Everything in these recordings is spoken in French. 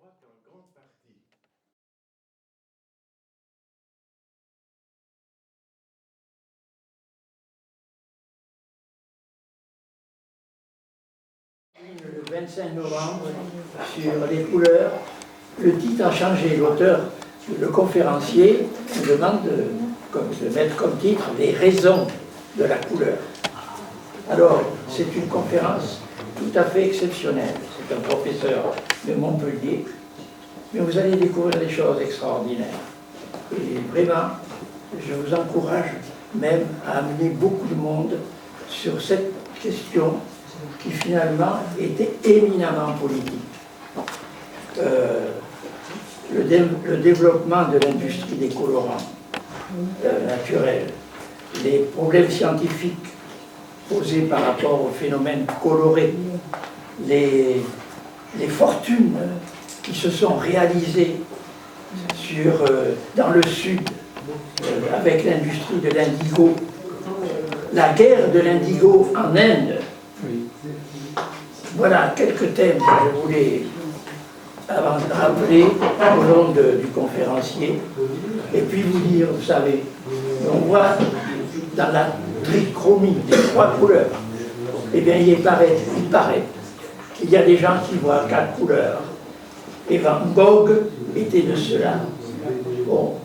Le 25 novembre, sur les couleurs, le titre a changé. L'auteur, le conférencier, me demande de mettre comme titre les raisons de la couleur. Alors, c'est une conférence tout à fait exceptionnelle. C'est un professeur de Montpellier, mais vous allez découvrir des choses extraordinaires. Et vraiment, je vous encourage même à amener beaucoup de monde sur cette question qui finalement était éminemment politique. Le développement de l'industrie des colorants naturels, les problèmes scientifiques posés par rapport aux phénomènes colorés, les fortunes qui se sont réalisées dans le sud avec l'industrie de l'indigo, la guerre de l'indigo en Inde. Voilà quelques thèmes que je voulais rappeler au nom du conférencier. Et puis vous dire, vous savez, on voit dans la trichromie des trois couleurs, eh bien il paraît qu'il y a des gens qui voient 4 couleurs. Et Van Gogh était de cela. Bon.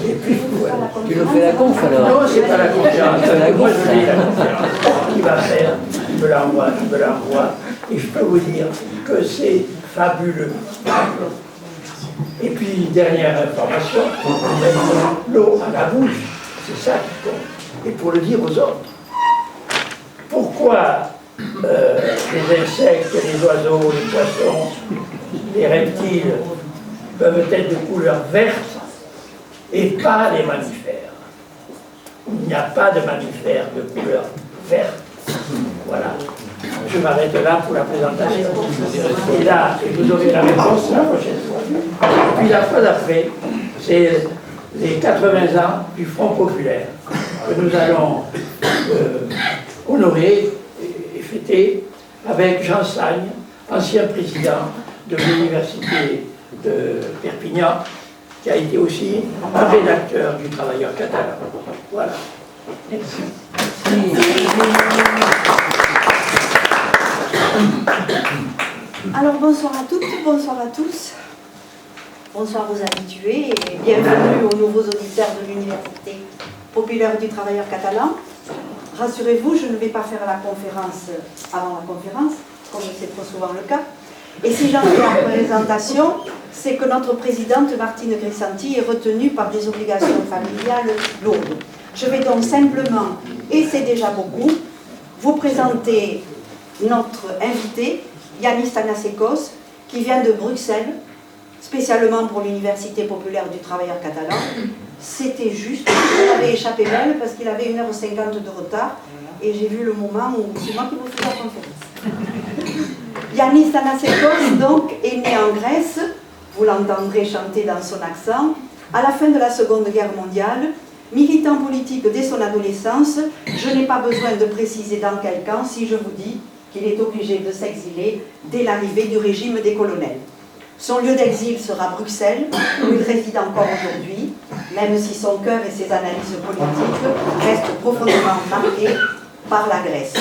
Et puis, voilà. Tu nous fais la conf alors? Non, c'est pas la conférence. Moi, je l'ai la conférence. Il va faire, il me l'envoie. Et je peux vous dire que c'est fabuleux. Et puis, dernière information, l'eau à la bouche, c'est ça qui compte. Et pour le dire aux autres, pourquoi les insectes, les oiseaux, les poissons, les reptiles peuvent être de couleur verte et pas les mammifères? Il n'y a pas de mammifères de couleur verte. Voilà. Je m'arrête là pour la présentation. Et là, vous aurez la réponse la prochaine fois. Et puis la fois d'après, c'est les 80 ans du Front populaire que nous allons honorer et fêter avec Jean Sagne, ancien président de l'université de Perpignan, qui a été aussi un rédacteur du Travailleur catalan. Voilà. Merci. Alors bonsoir à toutes, bonsoir à tous. Bonsoir aux habitués et bienvenue aux nouveaux auditeurs de l'Université populaire du Travailleur catalan. Rassurez-vous, je ne vais pas faire la conférence avant la conférence, comme c'est trop souvent le cas. Et si j'en fais en présentation, c'est que notre présidente Martine Grisanti est retenue par des obligations familiales lourdes. Je vais donc simplement, et c'est déjà beaucoup, vous présenter notre invité, Yannis Thanasekos, qui vient de Bruxelles, spécialement pour l'Université populaire du Travailleur catalan. C'était juste, il avait échappé belle parce qu'il avait 1h50 de retard, et j'ai vu le moment où c'est moi qui vous fais la conférence. Yannis Thanasekos, donc, est né en Grèce, vous l'entendrez chanter dans son accent, à la fin de la Seconde Guerre mondiale, militant politique dès son adolescence. Je n'ai pas besoin de préciser dans quel camp si je vous dis qu'il est obligé de s'exiler dès l'arrivée du régime des colonels. Son lieu d'exil sera Bruxelles, où il réside encore aujourd'hui, même si son cœur et ses analyses politiques restent profondément marqués par la Grèce.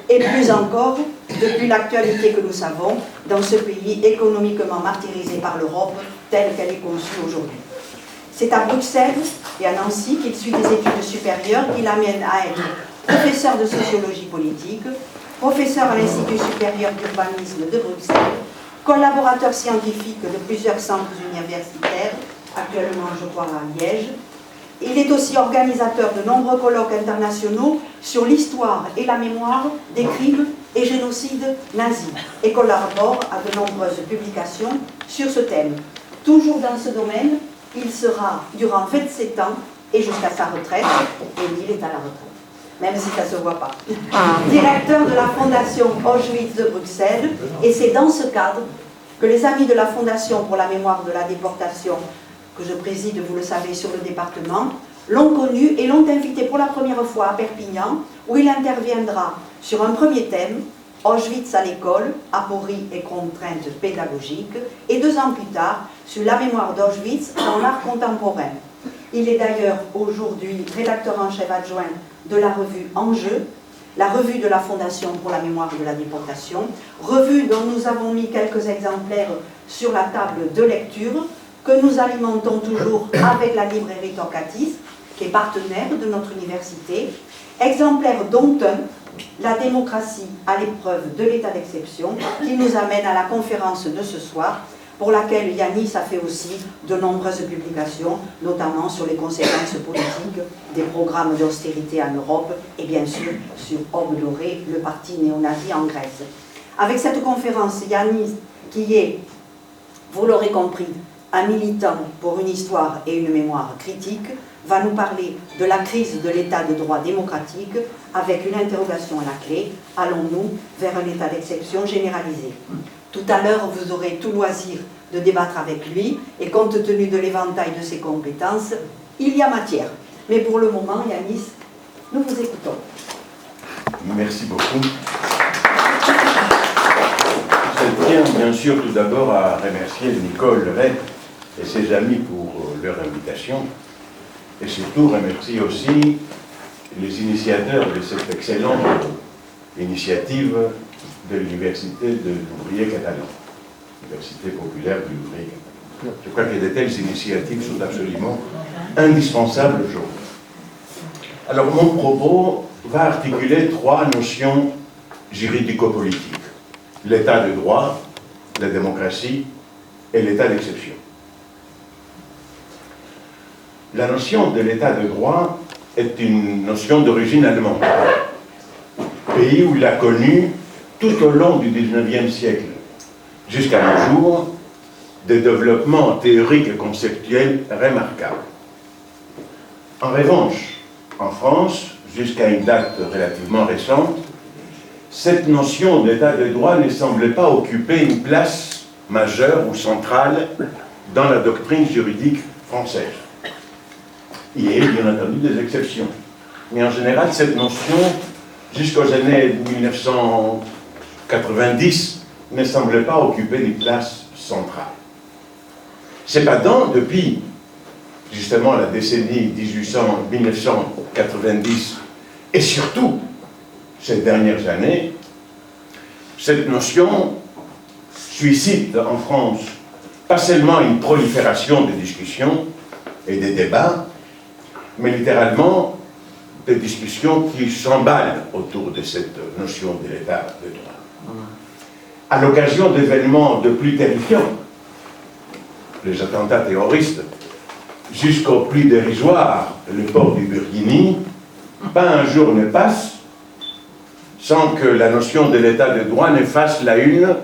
Et plus encore, depuis l'actualité que nous savons dans ce pays économiquement martyrisé par l'Europe, telle qu'elle est conçue aujourd'hui. C'est à Bruxelles et à Nancy qu'il suit des études supérieures qui l'amènent à être professeur de sociologie politique, professeur à l'Institut supérieur d'urbanisme de Bruxelles, collaborateur scientifique de plusieurs centres universitaires, actuellement je crois à Liège. Il est aussi organisateur de nombreux colloques internationaux sur l'histoire et la mémoire des crimes et génocides nazis et collabore à de nombreuses publications sur ce thème. Toujours dans ce domaine, il sera durant 27 ans et jusqu'à sa retraite, et il est à la retraite, même si ça ne se voit pas, directeur de la Fondation Auschwitz de Bruxelles, et c'est dans ce cadre que les amis de la Fondation pour la mémoire de la déportation, que je préside, vous le savez, sur le département, l'ont connu et l'ont invité pour la première fois à Perpignan, où il interviendra sur un premier thème, Auschwitz à l'école, aporie et contraintes pédagogiques, et 2 ans plus tard, sur la mémoire d'Auschwitz dans l'art contemporain. Il est d'ailleurs aujourd'hui rédacteur en chef adjoint de la revue Enjeu, la revue de la Fondation pour la mémoire de la déportation, revue dont nous avons mis quelques exemplaires sur la table de lecture, que nous alimentons toujours avec la librairie Tocatis, qui est partenaire de notre université, exemplaire dont un, La démocratie à l'épreuve de l'état d'exception, qui nous amène à la conférence de ce soir, pour laquelle Yanis a fait aussi de nombreuses publications, notamment sur les conséquences politiques des programmes d'austérité en Europe et bien sûr sur Orbe Doré, le parti néo-nazi en Grèce. Avec cette conférence, Yanis, qui est, vous l'aurez compris, un militant pour une histoire et une mémoire critique, va nous parler de la crise de l'état de droit démocratique avec une interrogation à la clé. Allons-nous vers un état d'exception généralisé? Tout à l'heure, vous aurez tout loisir de débattre avec lui et compte tenu de l'éventail de ses compétences, il y a matière. Mais pour le moment, Yanis, nous vous écoutons. Merci beaucoup. Je tiens bien sûr tout d'abord à remercier Nicole Ray et ses amis pour leur invitation. Et surtout remercier aussi les initiateurs de cette excellente initiative de l'Université de l'ouvrier catalan, l'Université populaire de l'ouvrier catalan. Je crois que de telles initiatives sont absolument indispensables aujourd'hui. Alors mon propos va articuler 3 notions juridico-politiques: l'état de droit, la démocratie et l'état d'exception. La notion de l'état de droit est une notion d'origine allemande, pays où il a connu tout au long du XIXe siècle, jusqu'à nos jours, des développements théoriques et conceptuels remarquables. En revanche, en France, jusqu'à une date relativement récente, cette notion d'état de droit ne semblait pas occuper une place majeure ou centrale dans la doctrine juridique française. Il y a bien entendu des exceptions. Mais en général, cette notion, jusqu'aux années 1990, ne semblait pas occuper une place centrale. Cependant, depuis justement la décennie 1990, et surtout ces dernières années, cette notion suscite en France pas seulement une prolifération des discussions et des débats, mais littéralement des discussions qui s'emballent autour de cette notion de l'état de droit. À l'occasion d'événements de plus terrifiants, les attentats terroristes, jusqu'au plus dérisoire, le port du Burkini, pas un jour ne passe sans que la notion de l'état de droit ne fasse la une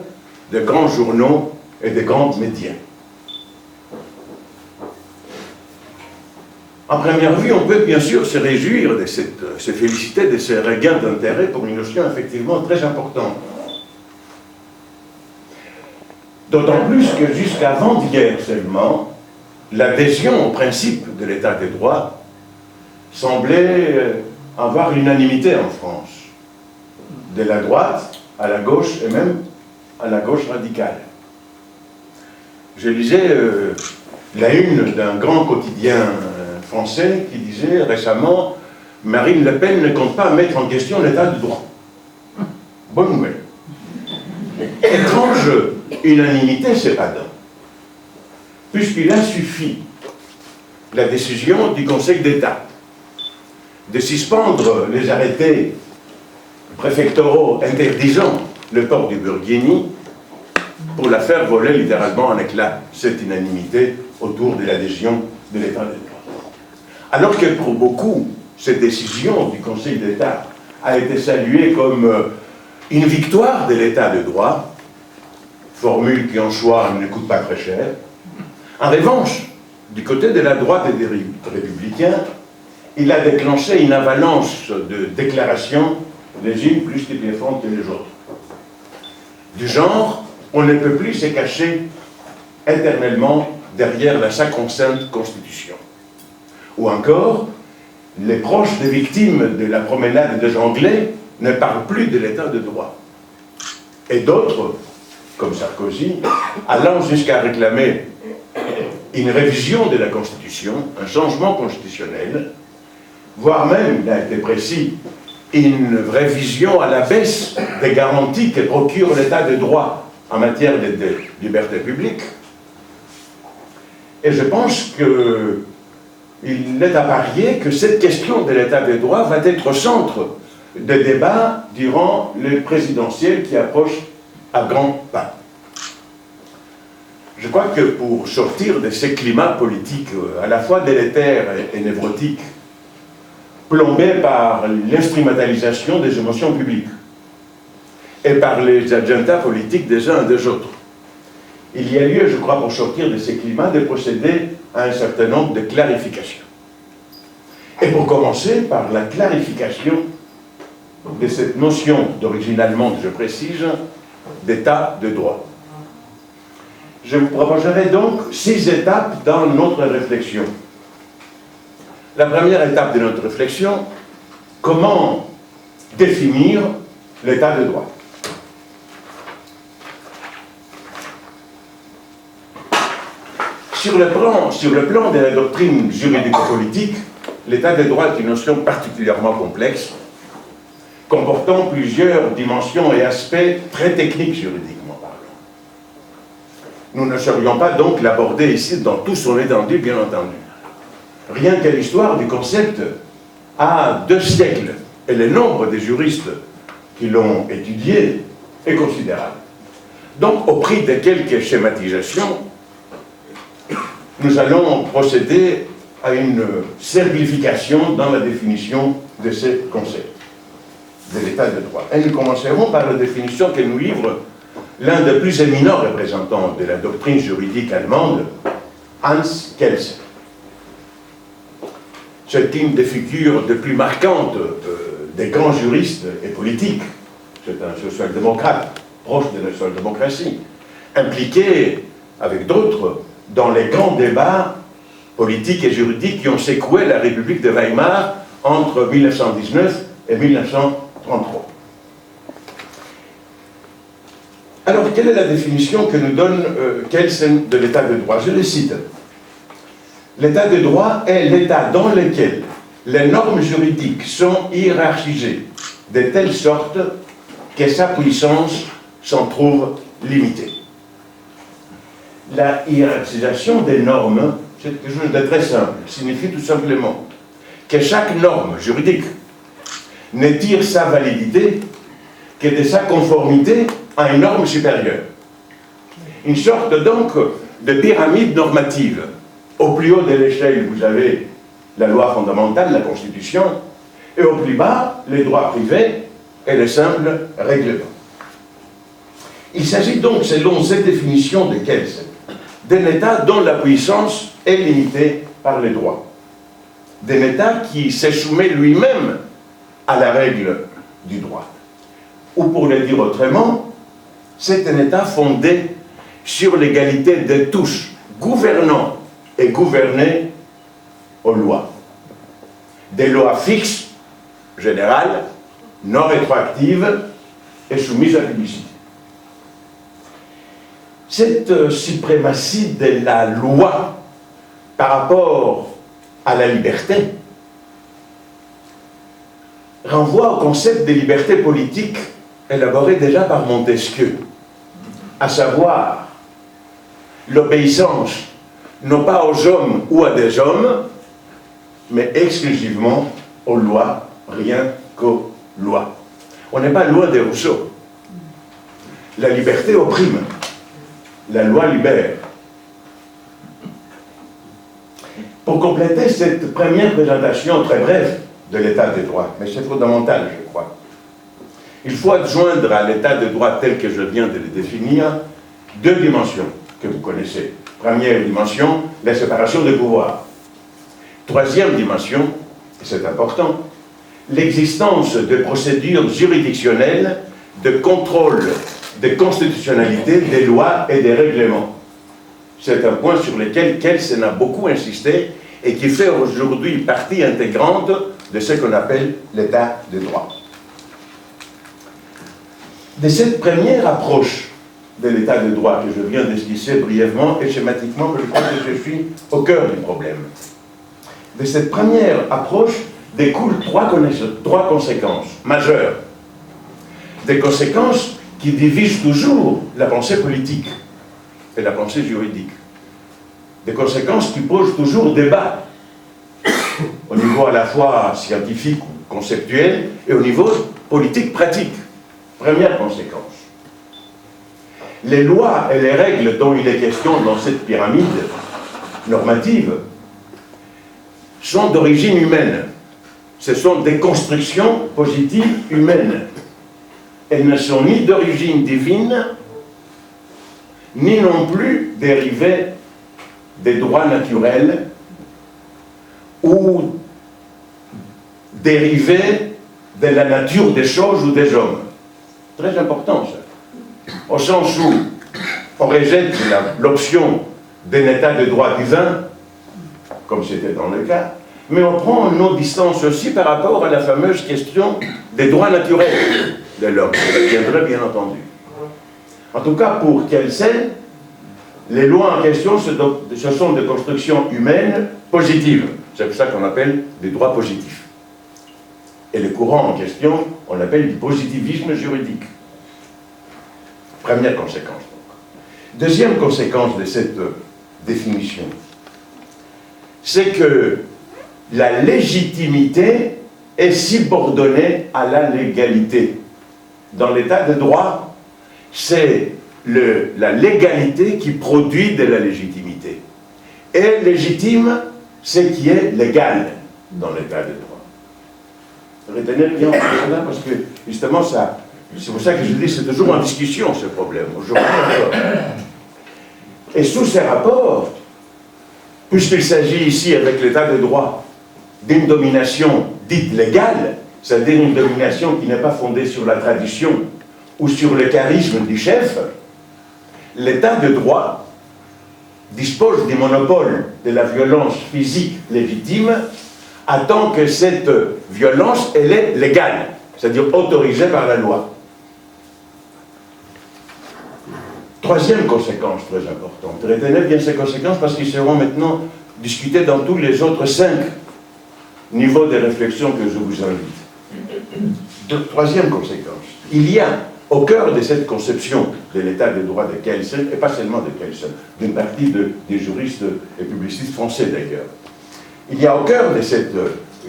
de grands journaux et de grands médias. En première vue, on peut bien sûr se réjouir, se féliciter de ce regain d'intérêt pour une notion effectivement très importante. D'autant plus que jusqu'avant-hier seulement, l'adhésion au principe de l'état de droit semblait avoir l'unanimité en France, de la droite à la gauche et même à la gauche radicale. Je lisais la une d'un grand quotidien français qui disait récemment « Marine Le Pen ne compte pas mettre en question l'état de droit ». Bonne nouvelle. Étrange unanimité cependant, puisqu'il a suffi la décision du Conseil d'État de suspendre les arrêtés préfectoraux interdisant le port du Burkini pour la faire voler littéralement en éclats, cette unanimité autour de l'adhésion de l'état de droit. Alors que pour beaucoup, cette décision du Conseil d'État a été saluée comme une victoire de l'état de droit, formule qui en soi ne coûte pas très cher. En revanche, du côté de la droite et des républicains, il a déclenché une avalanche de déclarations, les unes plus stupéfiantes que les autres. Du genre, on ne peut plus se cacher éternellement derrière la sacro-sainte Constitution. Ou encore, les proches des victimes de la promenade des Anglais ne parlent plus de l'état de droit. et d'autres, comme Sarkozy, allant jusqu'à réclamer une révision de la Constitution, un changement constitutionnel, voire même, il a été précis, une révision à la baisse des garanties que procure l'état de droit en matière de liberté publique. Et je pense qu'il est à parier que cette question de l'état de droit va être au centre des débats durant les présidentielles qui approchent à grands pas. Je crois que pour sortir de ces climats politiques à la fois délétères et névrotiques, plombés par l'instrumentalisation des émotions publiques et par les agendas politiques des uns et des autres, il y a lieu, je crois, pour sortir de ces climats, de procéder à un certain nombre de clarifications. Et pour commencer par la clarification de cette notion d'origine allemande, je précise, d'état de droit. Je vous proposerai donc 6 étapes dans notre réflexion. La première étape de notre réflexion, comment définir l'état de droit. Sur le plan de la doctrine juridico-politique, l'état de droit est une notion particulièrement complexe, comportant plusieurs dimensions et aspects très techniques juridiquement parlant. Nous ne saurions pas donc l'aborder ici dans tout son étendue, bien entendu. Rien que l'histoire du concept a 2 siècles, et le nombre des juristes qui l'ont étudié est considérable. Donc, au prix de quelques schématisations, nous allons procéder à une simplification dans la définition de ces concepts de l'état de droit. Et nous commencerons par la définition que nous livre l'un des plus éminents représentants de la doctrine juridique allemande, Hans Kelsen. C'est une des figures les plus marquantes des grands juristes et politiques. C'est un social-démocrate, proche de la social-démocratie, impliqué, avec d'autres, dans les grands débats politiques et juridiques qui ont secoué la République de Weimar entre 1919 et 1933. Alors, quelle est la définition que nous donne Kelsen de l'état de droit? Je le cite. L'état de droit est l'état dans lequel les normes juridiques sont hiérarchisées de telle sorte que sa puissance s'en trouve limitée. La hiérarchisation des normes, c'est quelque chose de très simple, signifie tout simplement que chaque norme juridique ne tire sa validité que de sa conformité à une norme supérieure. Une sorte donc de pyramide normative. Au plus haut de l'échelle, vous avez la loi fondamentale, la Constitution, et au plus bas, les droits privés et les simples règlements. Il s'agit donc, selon cette définition de Kelsen, d'un État dont la puissance est limitée par les droits. D'un État qui se soumet lui-même à la règle du droit. Ou pour le dire autrement, c'est un État fondé sur l'égalité de tous, gouvernants et gouvernés aux lois. Des lois fixes, générales, non rétroactives et soumises à publicité. Cette suprématie de la loi par rapport à la liberté renvoie au concept de liberté politique élaboré déjà par Montesquieu, à savoir l'obéissance non pas aux hommes ou à des hommes, mais exclusivement aux lois, rien qu'aux lois. On n'est pas loin de Rousseau. La liberté opprime, la loi libère. Pour compléter cette première présentation très brève de l'état de droit, mais c'est fondamental, je crois, il faut adjoindre à l'état de droit tel que je viens de le définir 2 dimensions que vous connaissez. Première dimension, la séparation des pouvoirs. Troisième dimension, et c'est important, l'existence de procédures juridictionnelles de contrôle de constitutionnalité des lois et des règlements. C'est un point sur lequel Kelsen a beaucoup insisté et qui fait aujourd'hui partie intégrante de ce qu'on appelle l'état de droit. de cette première approche de l'état de droit que je viens d'esquisser brièvement et schématiquement, je crois que je suis au cœur du problème. De cette première approche découlent trois conséquences majeures. Des conséquences qui divisent toujours la pensée politique et la pensée juridique. Des conséquences qui posent toujours débat, au niveau à la fois scientifique ou conceptuel, et au niveau politique pratique. Première conséquence. Les lois et les règles dont il est question dans cette pyramide normative sont d'origine humaine. Ce sont des constructions positives humaines. Elles ne sont ni d'origine divine, ni non plus dérivées des droits naturels ou dérivées de la nature des choses ou des hommes. Très important ça. Au sens où on rejette l'option d'un état de droit divin, comme c'était dans le cas, mais on prend nos distances aussi par rapport à la fameuse question des droits naturels de l'homme. Ça viendrait bien entendu. En tout cas, pour Kelsen, les lois en question, ce sont des constructions humaines positives. C'est pour ça qu'on appelle des droits positifs. Et le courant en question, on l'appelle du positivisme juridique. Première conséquence, donc. Deuxième conséquence de cette définition, c'est que la légitimité est subordonnée à la légalité. Dans l'état de droit, c'est la légalité qui produit de la légitimité. Et légitime, c'est qui est légal dans l'état de droit. Retenez bien cela parce que justement, c'est pour ça que je dis que c'est toujours en discussion ce problème. Aujourd'hui encore. Et sous ces rapports, puisqu'il s'agit ici avec l'état de droit d'une domination dite légale, c'est-à-dire une domination qui n'est pas fondée sur la tradition ou sur le charisme du chef, l'état de droit dispose du monopole de la violence physique légitime à tant que cette violence, elle est légale, c'est-à-dire autorisée par la loi. Troisième conséquence très importante. Retenez bien ces conséquences parce qu'ils seront maintenant discutés dans tous les autres 5 niveaux de réflexion que je vous invite. Troisième conséquence. Il y a au cœur de cette conception de l'état de droit de Kelsen, et pas seulement de Kelsen, d'une partie des juristes et publicistes français d'ailleurs, il y a au cœur de cette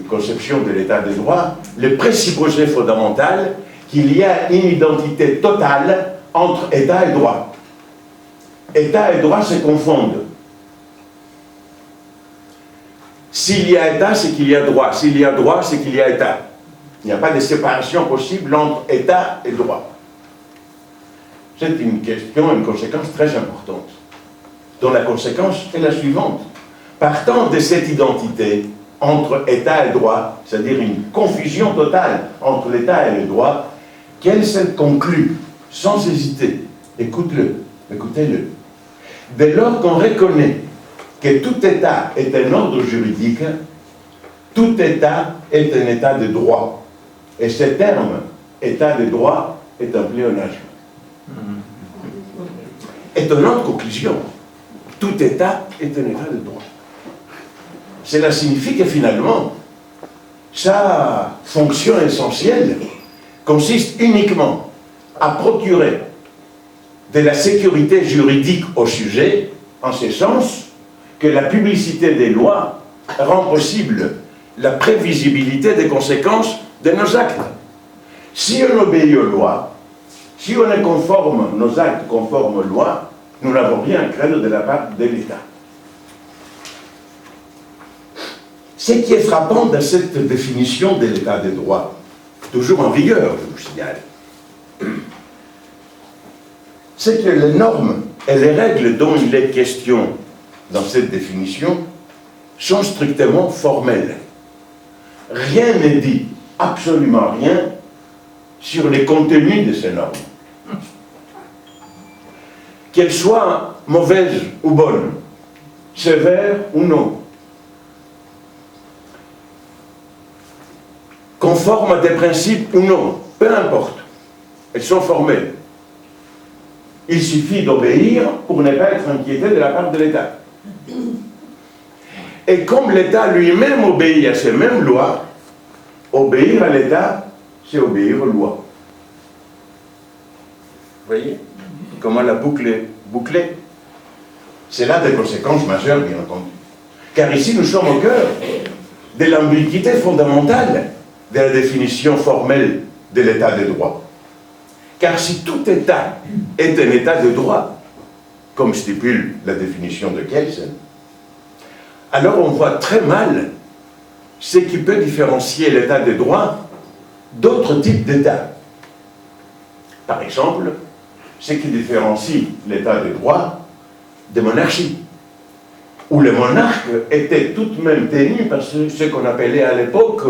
conception de l'état de droit le présupposé fondamental qu'il y a une identité totale entre État et droit. État et droit se confondent. S'il y a État, c'est qu'il y a droit. S'il y a droit, c'est qu'il y a État. Il n'y a pas de séparation possible entre État et droit. C'est une question, une conséquence très importante, dont la conséquence est la suivante. Partant de cette identité entre État et droit, c'est-à-dire une confusion totale entre l'État et le droit, Kelsen conclut, sans hésiter, écoutez-le, dès lors qu'on reconnaît que tout État est un ordre juridique, tout État est un État de droit. Et ce terme, État de droit, est un pléonasme. Étonnante conclusion. Tout État est un État de droit. Cela signifie que finalement, sa fonction essentielle consiste uniquement à procurer de la sécurité juridique au sujet, en ce sens que la publicité des lois rend possible la prévisibilité des conséquences de nos actes. Si on obéit aux lois, si on est conforme, nos actes conformes aux lois, nous n'avons rien à craindre de la part de l'État. Ce qui est frappant dans cette définition de l'état de droit, toujours en vigueur, je vous signale, c'est que les normes et les règles dont il est question dans cette définition sont strictement formelles. Rien n'est dit, absolument rien, sur les contenus de ces normes. Qu'elles soient mauvaises ou bonnes, sévères ou non, conformes à des principes ou non, peu importe. elles sont formelles. Il suffit d'obéir pour ne pas être inquiété de la part de l'État. Et comme l'État lui-même obéit à ces mêmes lois, obéir à l'État, c'est obéir aux lois. Vous voyez comment la boucle est bouclée? C'est là des conséquences majeures, bien entendu. Car ici, nous sommes au cœur de l'ambiguïté fondamentale de la définition formelle de l'État de droit. Car si tout État est un État de droit, comme stipule la définition de Kelsen, alors on voit très mal ce qui peut différencier l'État de droit d'autres types d'États. Par exemple, ce qui différencie l'État de droit des monarchies, où les monarques étaient tout de même tenus par ce qu'on appelait à l'époque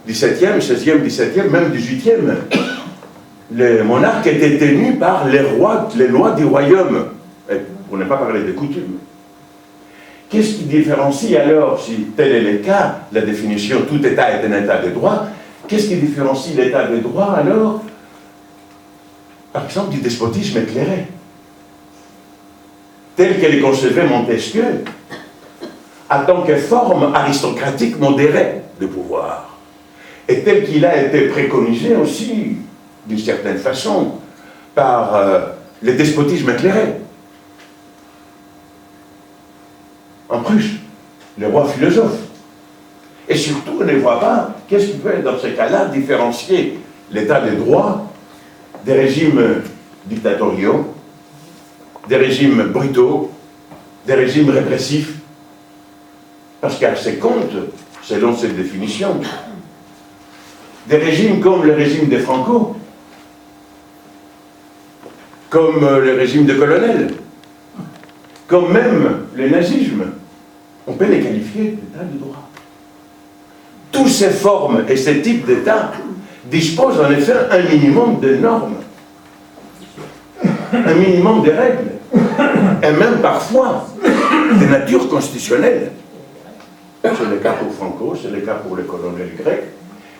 17e, 16e, 17e, même 18e. Les monarques étaient tenus par les rois, les lois du royaume, et pour ne pas parler des coutumes. Qu'est-ce qui différencie alors, si tel est le cas, la définition tout État est un État de droit, qu'est-ce qui différencie l'État de droit alors, par exemple, du despotisme éclairé, tel que le concevait Montesquieu, en tant que forme aristocratique modérée de pouvoir, et tel qu'il a été préconisé aussi, d'une certaine façon, par le despotisme éclairé. En Prusse, les rois philosophes. Et surtout, on ne voit pas qu'est-ce qui peut, dans ce cas-là, différencier l'état de droit des régimes dictatoriaux, des régimes brutaux, des régimes répressifs. Parce qu'à ces comptes, selon cette définition, des régimes comme le régime des Franco, comme le régime de colonel, comme même le nazisme, on peut les qualifier d'état de droit. Toutes ces formes et ces types d'États disposent en effet un minimum de normes, un minimum de règles, et même parfois de nature constitutionnelle. C'est le cas pour Franco, c'est le cas pour les colonels grecs,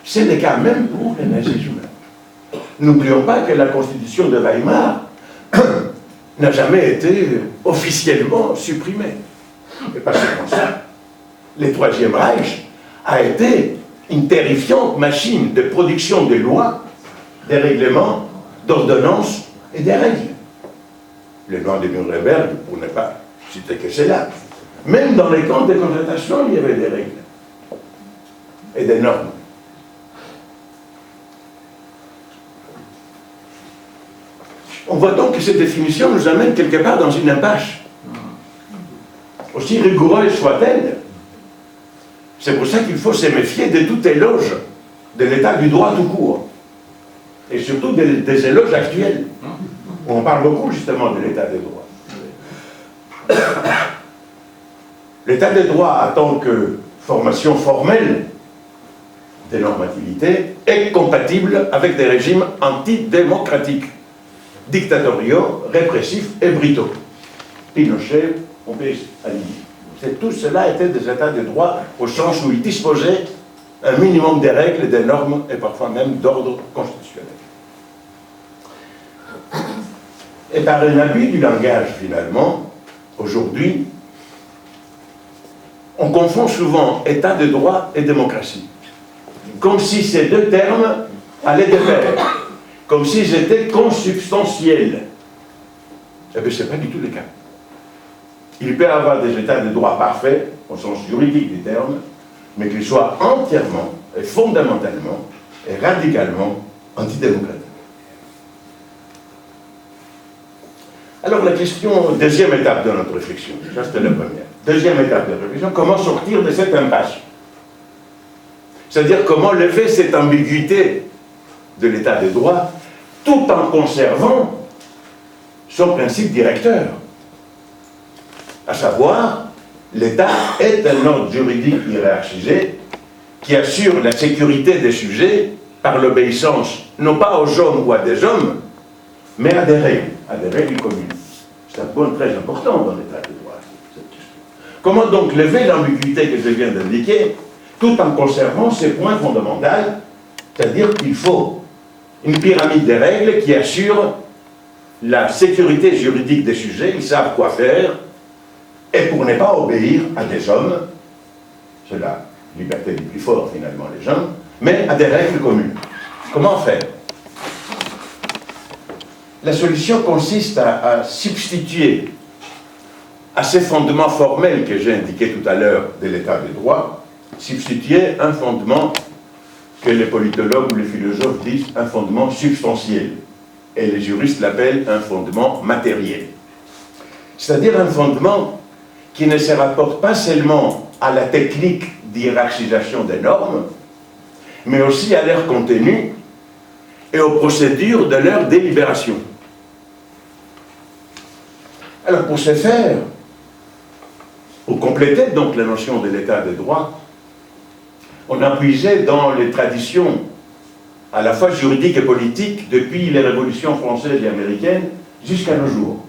c'est le cas même pour le nazisme. N'oublions pas que la constitution de Weimar n'a jamais été officiellement supprimée. Et parce que comme ça, le Troisième Reich a été une terrifiante machine de production de lois, des règlements, d'ordonnances et des règles. Les lois de Nuremberg, pour ne pas citer que cela. Même dans les camps de concentration, il y avait des règles et des normes. On voit donc que cette définition nous amène quelque part dans une impasse. Aussi rigoureuse soit-elle, c'est pour ça qu'il faut se méfier de tout éloge de l'état du droit tout court. Et surtout des éloges actuels, où on parle beaucoup justement de l'état des droits. L'état des droits, en tant que formation formelle des normativités, est compatible avec des régimes antidémocratiques, dictatoriaux, répressifs et brutaux. Pinochet, on peut aligner. Tout cela était des états de droit au sens où ils disposaient un minimum de règles, des normes et parfois même d'ordre constitutionnel. Et par un abus du langage, finalement, aujourd'hui, on confond souvent état de droit et démocratie, comme si ces deux termes allaient de pair, comme s'ils étaient consubstantiels. Eh bien, ce n'est pas du tout le cas. Il peut y avoir des états de droit parfaits, au sens juridique du terme, mais qu'ils soient entièrement et fondamentalement et radicalement antidémocratiques. Alors la question, deuxième étape de notre réflexion, ça c'était la première. Deuxième étape de la réflexion, comment sortir de cette impasse? C'est-à-dire comment lever cette ambiguïté de l'état de droit tout en conservant son principe directeur. À savoir, l'État est un ordre juridique hiérarchisé qui assure la sécurité des sujets par l'obéissance, non pas aux hommes ou à des hommes, mais à des règles communes. C'est un point très important dans l'État de droit, cette question. Comment donc lever l'ambiguïté que je viens d'indiquer, tout en conservant ces points fondamentaux, c'est-à-dire qu'il faut une pyramide des règles qui assure la sécurité juridique des sujets, ils savent quoi faire, et pour ne pas obéir à des hommes, c'est la liberté du plus fort finalement les gens, mais à des règles communes. Comment faire? La solution consiste à substituer à ces fondements formels que j'ai indiqués tout à l'heure de l'état de droit, substituer un fondement que les politologues ou les philosophes disent un fondement substantiel, et les juristes l'appellent un fondement matériel. C'est-à-dire un fondement qui ne se rapporte pas seulement à la technique d'hiérarchisation des normes, mais aussi à leur contenu et aux procédures de leur délibération. Alors pour ce faire, pour compléter donc la notion de l'état de droit, on a puisé dans les traditions à la fois juridiques et politiques depuis les révolutions françaises et américaines jusqu'à nos jours.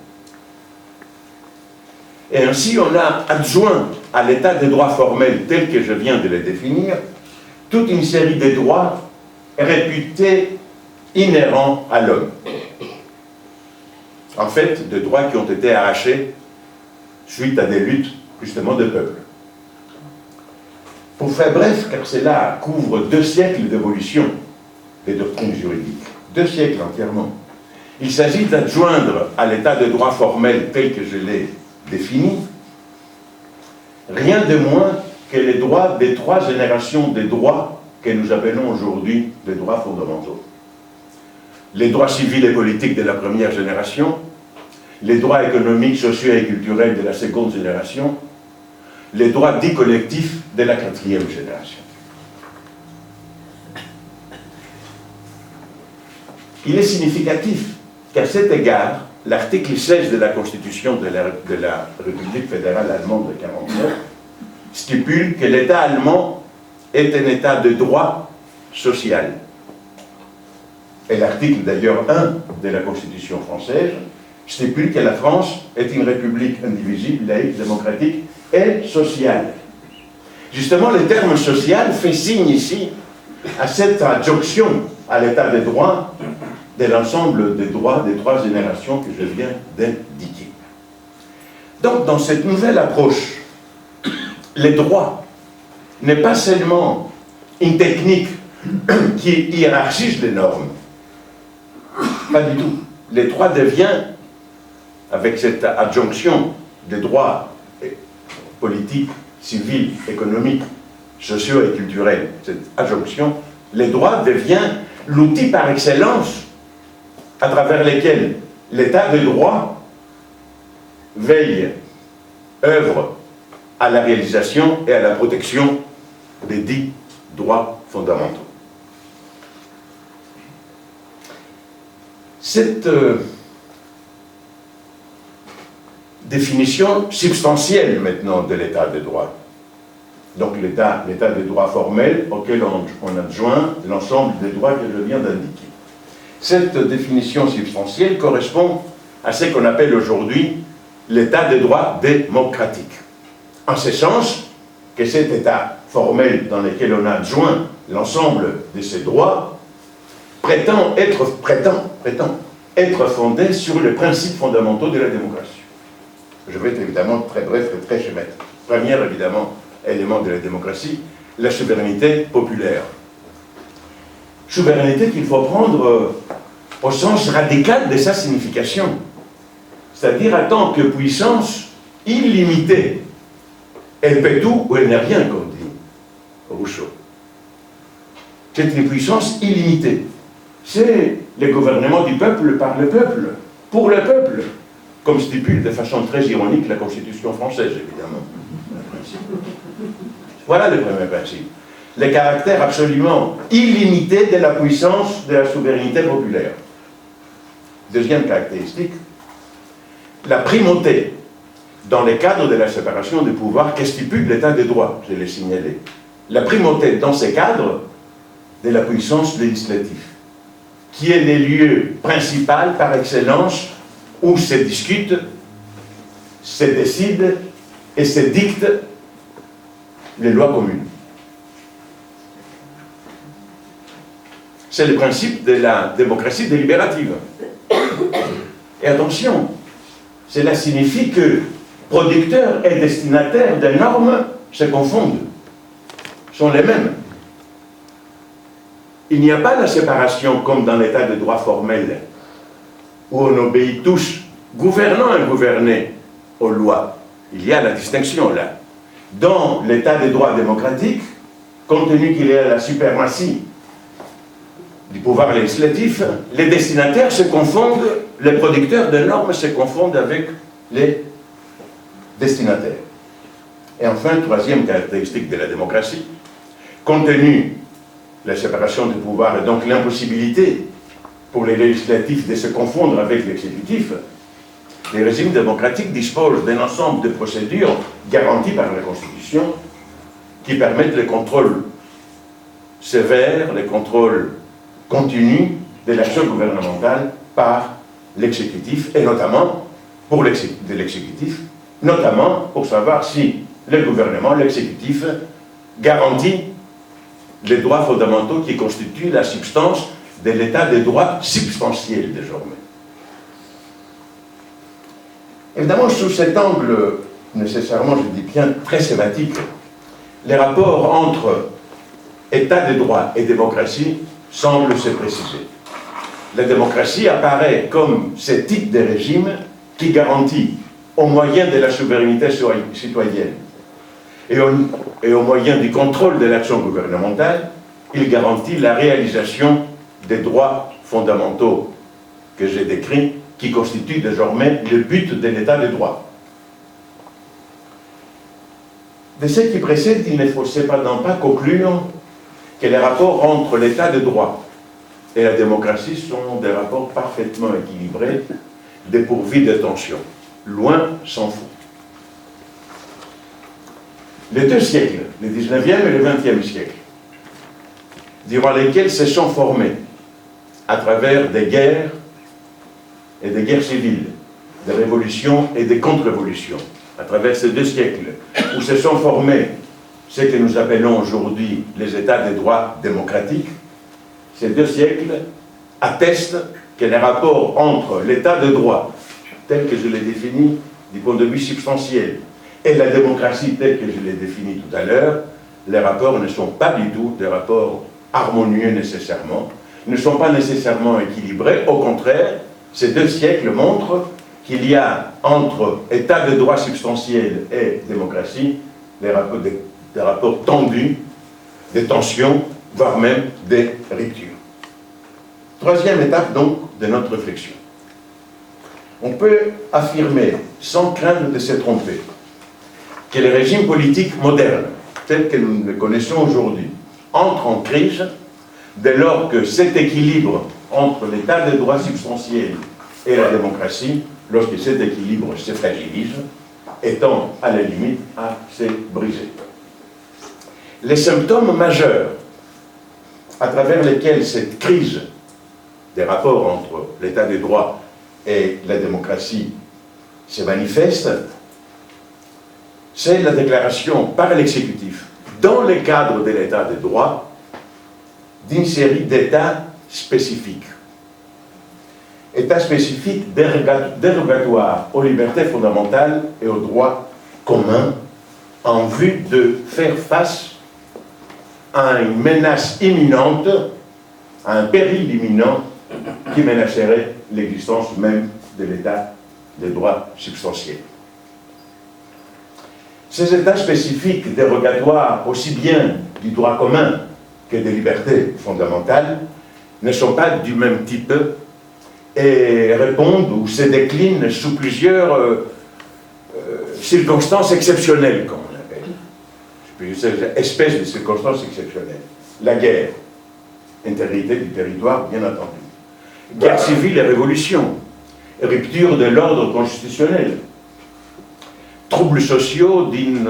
Et ainsi on a adjoint à l'état de droit formel tel que je viens de le définir toute une série de droits réputés inhérents à l'homme. En fait, de droits qui ont été arrachés suite à des luttes justement de peuple. Pour faire bref, car cela couvre 2 siècles d'évolution des doctrines juridiques, 2 siècles entièrement, il s'agit d'adjoindre à l'état de droit formel tel que je l'ai défini rien de moins que les droits des 3 générations des droits que nous appelons aujourd'hui les droits fondamentaux. Les droits civils et politiques de la première génération, les droits économiques, sociaux et culturels de la seconde génération, les droits dits collectifs de la 4e génération. Il est significatif qu'à cet égard, l'article 16 de la Constitution de la République fédérale allemande de 1949 stipule que l'État allemand est un État de droit social. Et l'article d'ailleurs 1 de la Constitution française stipule que la France est une république indivisible, laïque, démocratique et sociale. Justement, le terme social fait signe ici à cette adjonction à l'état de droit de l'ensemble des droits des 3 générations que je viens d'indiquer. Donc, dans cette nouvelle approche, les droits n'est pas seulement une technique qui hiérarchise les normes, pas du tout. Les droits deviennent, avec cette adjonction des droits politiques, civils, économiques, sociaux et culturels, cette adjonction, les droits deviennent l'outil par excellence à travers lequel l'état de droit veille, œuvre à la réalisation et à la protection des dits droits fondamentaux. Cette définition substantielle maintenant de l'état de droit, donc l'état de droit formel auquel on adjoint l'ensemble des droits que je viens d'indiquer. Cette définition substantielle correspond à ce qu'on appelle aujourd'hui l'état de droit démocratique. En ce sens que cet état formel dans lequel on adjoint l'ensemble de ces droits prétend être fondé sur les principes fondamentaux de la démocratie. Je vais être évidemment très bref et très schématique. Premier, évidemment, élément de la démocratie, la souveraineté populaire. Souveraineté qu'il faut prendre au sens radical de sa signification, c'est-à-dire en tant que puissance illimitée. Elle peut tout ou elle n'est rien, comme dit Rousseau. C'est une puissance illimitée. C'est le gouvernement du peuple par le peuple, pour le peuple, comme stipule de façon très ironique la Constitution française, évidemment. Voilà le premier principe. Le caractère absolument illimité de la puissance de la souveraineté populaire. Deuxième caractéristique, la primauté dans le cadre de la séparation des pouvoirs que stipule l'état de droit, je l'ai signalé. La primauté dans ces cadres de la puissance législative, qui est le lieu principal par excellence où se discute, se décide et se dictent les lois communes. c'est le principe de la démocratie délibérative. Et attention, cela signifie que producteurs et destinataires des normes se confondent, sont les mêmes. Il n'y a pas la séparation comme dans l'état de droit formel, où on obéit tous, gouvernants et gouvernés, aux lois. Il y a la distinction là. Dans l'état de droit démocratique, compte tenu qu'il y a la suprématie du pouvoir législatif, les destinataires se confondent, les producteurs de normes se confondent avec les destinataires. Et enfin, troisième caractéristique de la démocratie, compte tenu de la séparation du pouvoir et donc l'impossibilité pour les législatifs de se confondre avec l'exécutif, les régimes démocratiques disposent d'un ensemble de procédures garanties par la Constitution qui permettent le contrôle sévère, le contrôle continu de l'action gouvernementale par l'exécutif, et notamment pour l'exécutif, notamment pour savoir si le gouvernement, l'exécutif, garantit les droits fondamentaux qui constituent la substance de l'état de droit substantiel désormais. Évidemment, sous cet angle, nécessairement, je dis bien, très sématique, les rapports entre état de droit et démocratie semblent se préciser. La démocratie apparaît comme ce type de régime qui garantit, au moyen de la souveraineté citoyenne et au moyen du contrôle de l'action gouvernementale, il garantit la réalisation des droits fondamentaux que j'ai décrits, qui constituent désormais le but de l'état de droit. De ce qui précède, il ne faut cependant pas conclure que les rapports entre l'état de droit et la démocratie sont des rapports parfaitement équilibrés, dépourvus de tensions. Loin s'en faut. Les deux siècles, le 19e et le 20e siècle, durant lesquels se sont formés, à travers des guerres et des guerres civiles, des révolutions et des contre-révolutions, à travers ces deux siècles, où se sont formés ce que nous appelons aujourd'hui les États de droit démocratiques, ces deux siècles attestent que les rapports entre l'État de droit, tel que je l'ai défini du point de vue substantiel, et la démocratie telle que je l'ai définie tout à l'heure, les rapports ne sont pas du tout des rapports harmonieux nécessairement, ne sont pas nécessairement équilibrés. Au contraire, ces deux siècles montrent qu'il y a entre État de droit substantiel et démocratie des rapports tendus, des tensions, voire même des ruptures. Troisième étape donc de notre réflexion. On peut affirmer, sans crainte de se tromper, que les régimes politiques modernes, tels que nous les connaissons aujourd'hui, entrent en crise dès lors que cet équilibre entre l'état de droit substantiel et la démocratie, lorsque cet équilibre se fragilise, étant à la limite à se briser. Les symptômes majeurs à travers lesquels cette crise des rapports entre l'état de droit et la démocratie se manifeste, c'est la déclaration par l'exécutif, dans le cadre de l'état de droit, d'une série d'états spécifiques. États spécifiques dérogatoires aux libertés fondamentales et aux droits communs en vue de faire face à une menace imminente, à un péril imminent qui menacerait l'existence même de l'état de droit substantiel. Ces états spécifiques dérogatoires aussi bien du droit commun que des libertés fondamentales ne sont pas du même type et répondent ou se déclinent sous plusieurs circonstances exceptionnelles, comme on l'appelle. Plusieurs espèces de circonstances exceptionnelles. La guerre, intégrité du territoire, bien entendu. Guerre civile et révolution, rupture de l'ordre constitutionnel, troubles sociaux d'une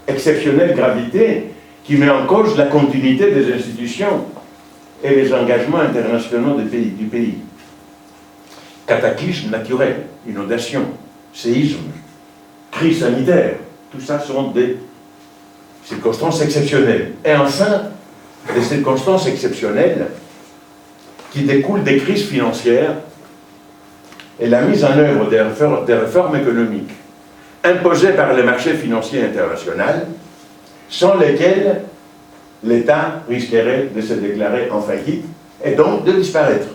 exceptionnelle gravité qui met en cause la continuité des institutions et les engagements internationaux du pays. Cataclysmes naturels, inondations, séismes, crise sanitaire, tout ça sont des circonstances exceptionnelles. Et enfin, des circonstances exceptionnelles qui découlent des crises financières et la mise en œuvre des réformes économiques imposées par les marchés financiers internationaux, sans lesquelles l'État risquerait de se déclarer en faillite et donc de disparaître.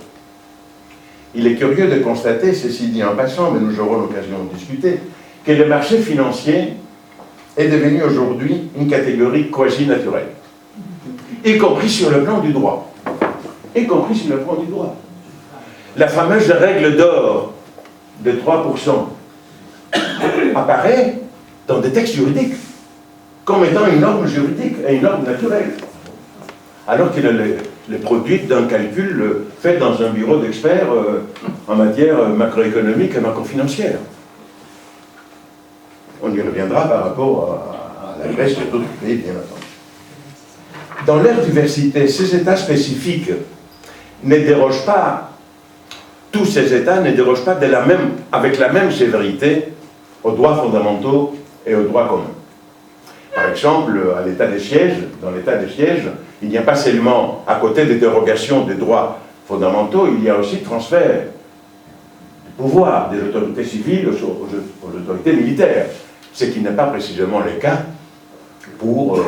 Il est curieux de constater, ceci dit en passant, mais nous aurons l'occasion de discuter, que le marché financier est devenu aujourd'hui une catégorie quasi-naturelle, y compris sur le plan du droit. Y compris sur le plan du droit. La fameuse règle d'or de 3% apparaît dans des textes juridiques comme étant une norme juridique et une norme naturelle, alors qu'elle est le produit d'un calcul fait dans un bureau d'experts en matière macroéconomique et macrofinancière. On y reviendra par rapport à la Grèce et d'autres pays, bien entendu. Dans leur diversité, ces États spécifiques ne dérogent pas, tous ces États ne dérogent pas avec la même sévérité aux droits fondamentaux et aux droits communs. Par exemple, à l'état des sièges, dans l'état des sièges, il n'y a pas seulement, à côté des dérogations des droits fondamentaux, il y a aussi transfert du pouvoir des autorités civiles aux autorités militaires, ce qui n'est pas précisément le cas pour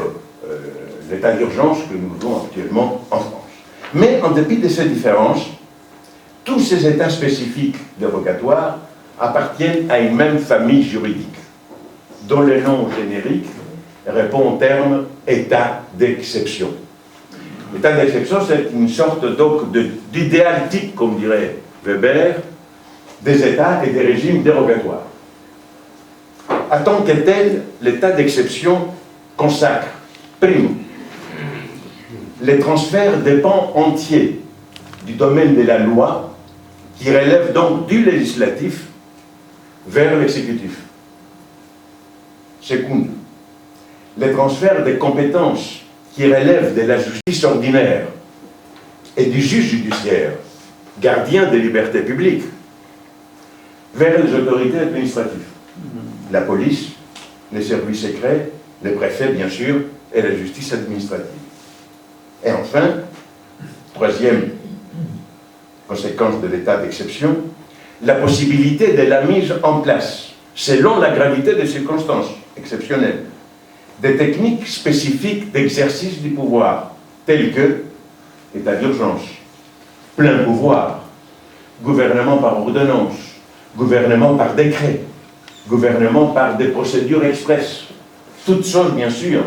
l'état d'urgence que nous vivons actuellement en France. Mais en dépit de ces différences, tous ces états spécifiques dérogatoires appartiennent à une même famille juridique, dont le nom générique répond au terme état d'exception. L'état d'exception, c'est une sorte donc d'idéal type, comme dirait Weber, des États et des régimes dérogatoires. En tant que tel, l'état d'exception consacre, prime, les transferts des pans entiers du domaine de la loi, qui relève donc du législatif vers l'exécutif. Seconde, les transferts des compétences qui relèvent de la justice ordinaire et du juge judiciaire, gardien des libertés publiques, vers les autorités administratives, la police, les services secrets, les préfets bien sûr, et la justice administrative. Et enfin, troisième conséquence de l'état d'exception, la possibilité de la mise en place, selon la gravité des circonstances exceptionnelles, des techniques spécifiques d'exercice du pouvoir, telles que état d'urgence, plein pouvoir, gouvernement par ordonnance, gouvernement par décret, gouvernement par des procédures expresses, toutes choses bien sûr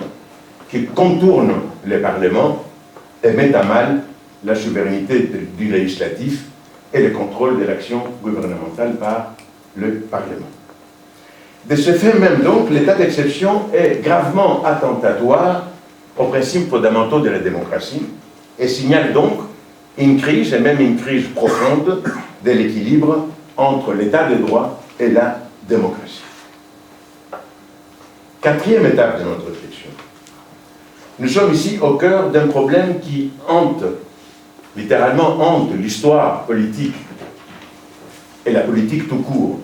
qui contournent les parlements et mettent à mal la souveraineté du législatif et le contrôle de l'action gouvernementale par le Parlement. De ce fait même donc, l'état d'exception est gravement attentatoire aux principes fondamentaux de la démocratie et signale donc une crise, et même une crise profonde, de l'équilibre entre l'état de droit et la démocratie. Quatrième étape de notre réflexion. Nous sommes ici au cœur d'un problème qui hante, littéralement hante, l'histoire politique et la politique tout court,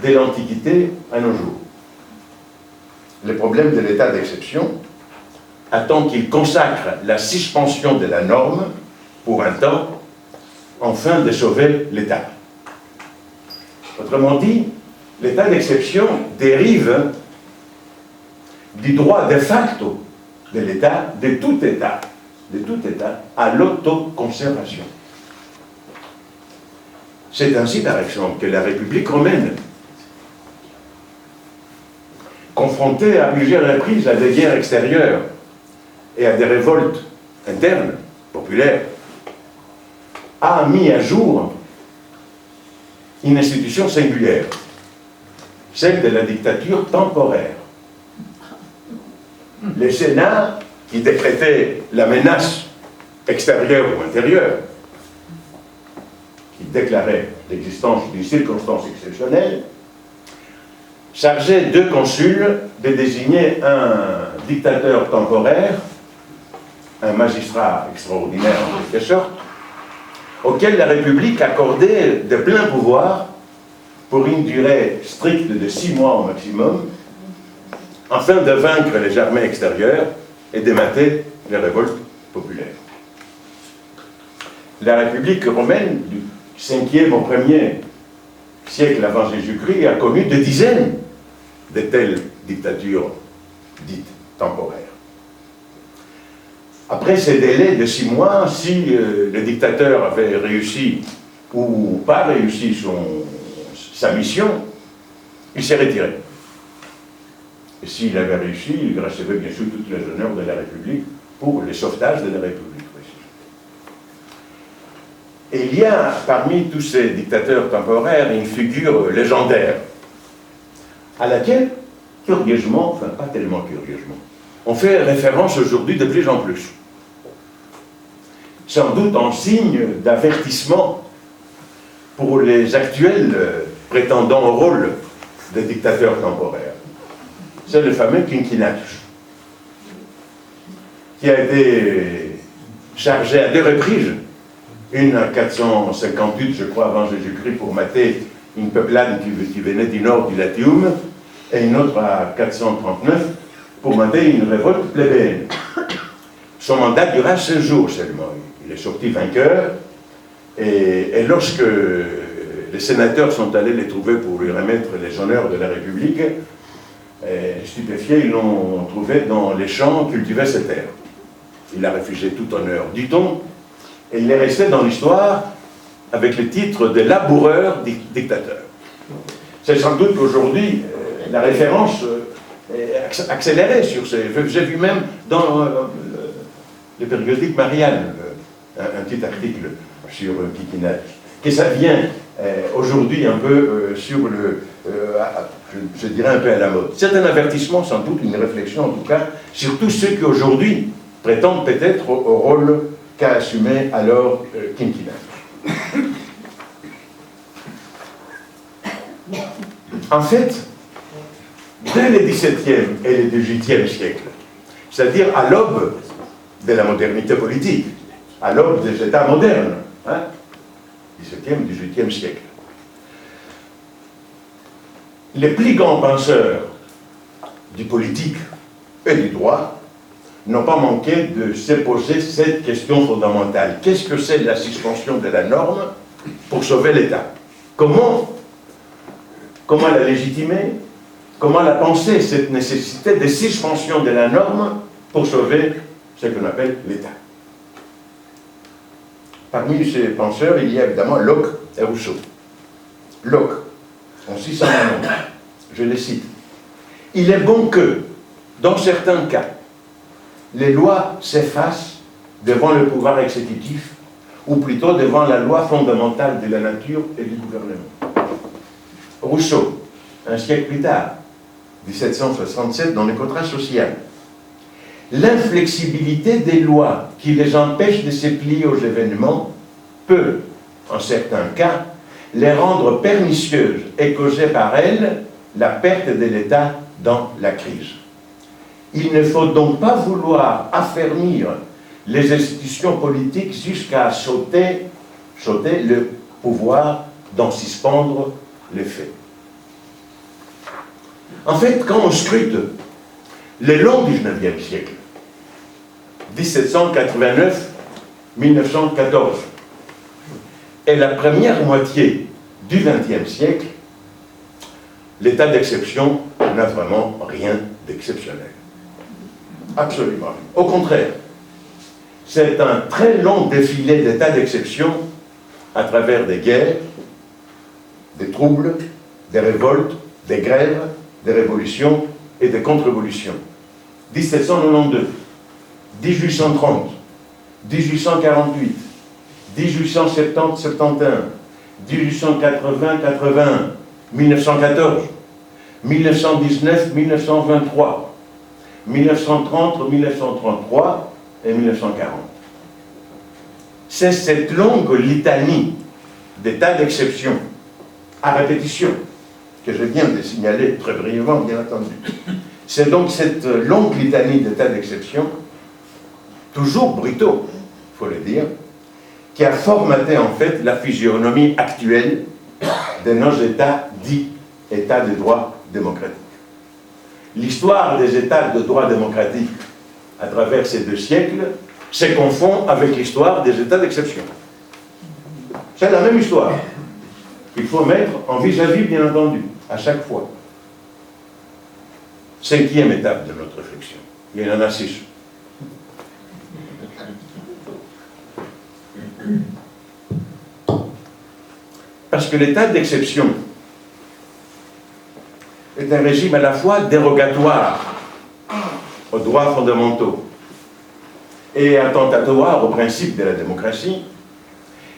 dès l'Antiquité à nos jours. Le problème de l'état d'exception attend qu'il consacre la suspension de la norme pour un temps, afin de sauver l'État. Autrement dit, l'état d'exception dérive du droit de facto de l'État, de tout État, à l'autoconservation. C'est ainsi, par exemple, que la République romaine, confrontée à plusieurs reprises à des guerres extérieures et à des révoltes internes, populaires, a mis à jour une institution singulière, celle de la dictature temporaire. Le Sénat, qui décrétait la menace extérieure ou intérieure, qui déclarait l'existence d'une circonstance exceptionnelle, chargeait deux consuls de désigner un dictateur temporaire, un magistrat extraordinaire en quelque sorte, auquel la République accordait de pleins pouvoirs pour une durée stricte de 6 mois au maximum, afin de vaincre les armées extérieures et de mater les révoltes populaire. La République romaine du 5e au 1er siècle avant Jésus-Christ a connu des dizaines de telles dictatures dites temporaires. Après ces délais de 6 mois, si le dictateur avait réussi ou pas réussi sa mission, il s'est retiré. Et s'il avait réussi, il recevait bien sûr toutes les honneurs de la République pour le sauvetage de la République. Et il y a parmi tous ces dictateurs temporaires une figure légendaire à laquelle, curieusement, enfin pas tellement curieusement, on fait référence aujourd'hui de plus en plus. Sans doute en signe d'avertissement pour les actuels prétendants au rôle de dictateurs temporaires. C'est le fameux Quinquinatus, qui a été chargé à 2 reprises, une en 458, je crois, avant Jésus-Christ, pour mater une peuplade qui venait du nord du Latium, et une autre à 439 pour mater une révolte plébéenne. Son mandat dura 16 jours seulement. Il est sorti vainqueur, et lorsque les sénateurs sont allés les trouver pour lui remettre les honneurs de la République, stupéfiés, ils l'ont trouvé dans les champs cultiver ses terres. Il a refusé tout honneur, dit-on, et il est resté dans l'histoire avec le titre de laboureur dictateur. C'est sans doute qu'aujourd'hui, la référence est accélérée sur ces... J'ai vu même dans le périodique Marianne un petit article sur Quinquinatus, que ça vient aujourd'hui un peu sur le... je dirais un peu à la mode. C'est un avertissement, sans doute, une réflexion en tout cas, sur tous ceux qui aujourd'hui prétendent peut-être au rôle qu'a assumé alors Quinquinatus. En fait, dès le XVIIe et le XVIIIe siècle, c'est-à-dire à l'aube de la modernité politique, à l'aube des États modernes, hein, XVIIe, XVIIIe siècle, les plus grands penseurs du politique et du droit n'ont pas manqué de se poser cette question fondamentale. Qu'est-ce que c'est la suspension de la norme pour sauver l'État? Comment la légitimer? Comment la penser, cette nécessité de suspension de la norme pour sauver ce qu'on appelle l'État? Parmi ces penseurs, il y a évidemment Locke et Rousseau. Locke, en 690, je les cite. « Il est bon que, dans certains cas, les lois s'effacent devant le pouvoir exécutif, ou plutôt devant la loi fondamentale de la nature et du gouvernement. » Rousseau, un siècle plus tard, 1767, dans le contrat social. L'inflexibilité des lois qui les empêchent de se plier aux événements peut, en certains cas, les rendre pernicieuses et causer par elles la perte de l'État dans la crise. Il ne faut donc pas vouloir affermir les institutions politiques jusqu'à sauter le pouvoir d'en suspendre l'effet. En fait, quand on scrute le long du XIXe siècle, 1789-1914, et la première moitié du XXe siècle, l'état d'exception n'a vraiment rien d'exceptionnel. Absolument. Au contraire, c'est un très long défilé d'états d'exception à travers des guerres, des troubles, des révoltes, des grèves, des révolutions et des contre-révolutions. 1792, 1830, 1848, 1870-71, 1880-81, 1914, 1919-1923, 1930-1933 et 1940. C'est cette longue litanie d'états d'exception à répétition que je viens de signaler très brièvement, bien entendu. C'est donc cette longue litanie d'états d'exception, toujours brutaux, il faut le dire, qui a formaté en fait la physionomie actuelle de nos États dits États de droit démocratique. L'histoire des États de droit démocratique à travers ces 2 siècles se confond avec l'histoire des états d'exception. C'est la même histoire. Il faut mettre en vis-à-vis, bien entendu, à chaque fois. 5e étape de notre réflexion. Il y en a 6. Parce que l'état d'exception est un régime à la fois dérogatoire aux droits fondamentaux et attentatoire aux principes de la démocratie.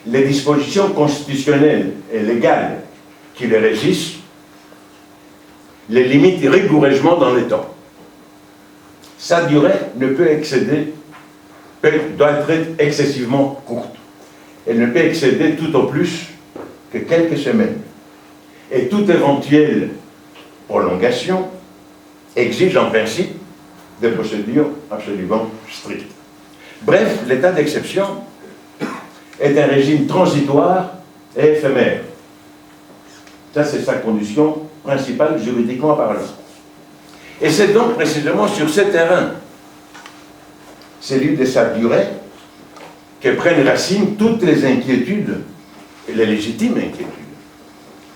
Les dispositions constitutionnelles et légales qui les régissent les limitent rigoureusement dans le temps. Sa durée ne peut excéder, doit être excessivement courte. Elle ne peut excéder tout au plus que quelques semaines. Et toute éventuelle prolongation exige en principe des procédures absolument strictes. Bref, l'état d'exception est un régime transitoire et éphémère. Ça, c'est sa condition principale juridiquement parlant. Et c'est donc précisément sur ce terrain, celui de sa durée, que prennent racine toutes les inquiétudes, et les légitimes inquiétudes,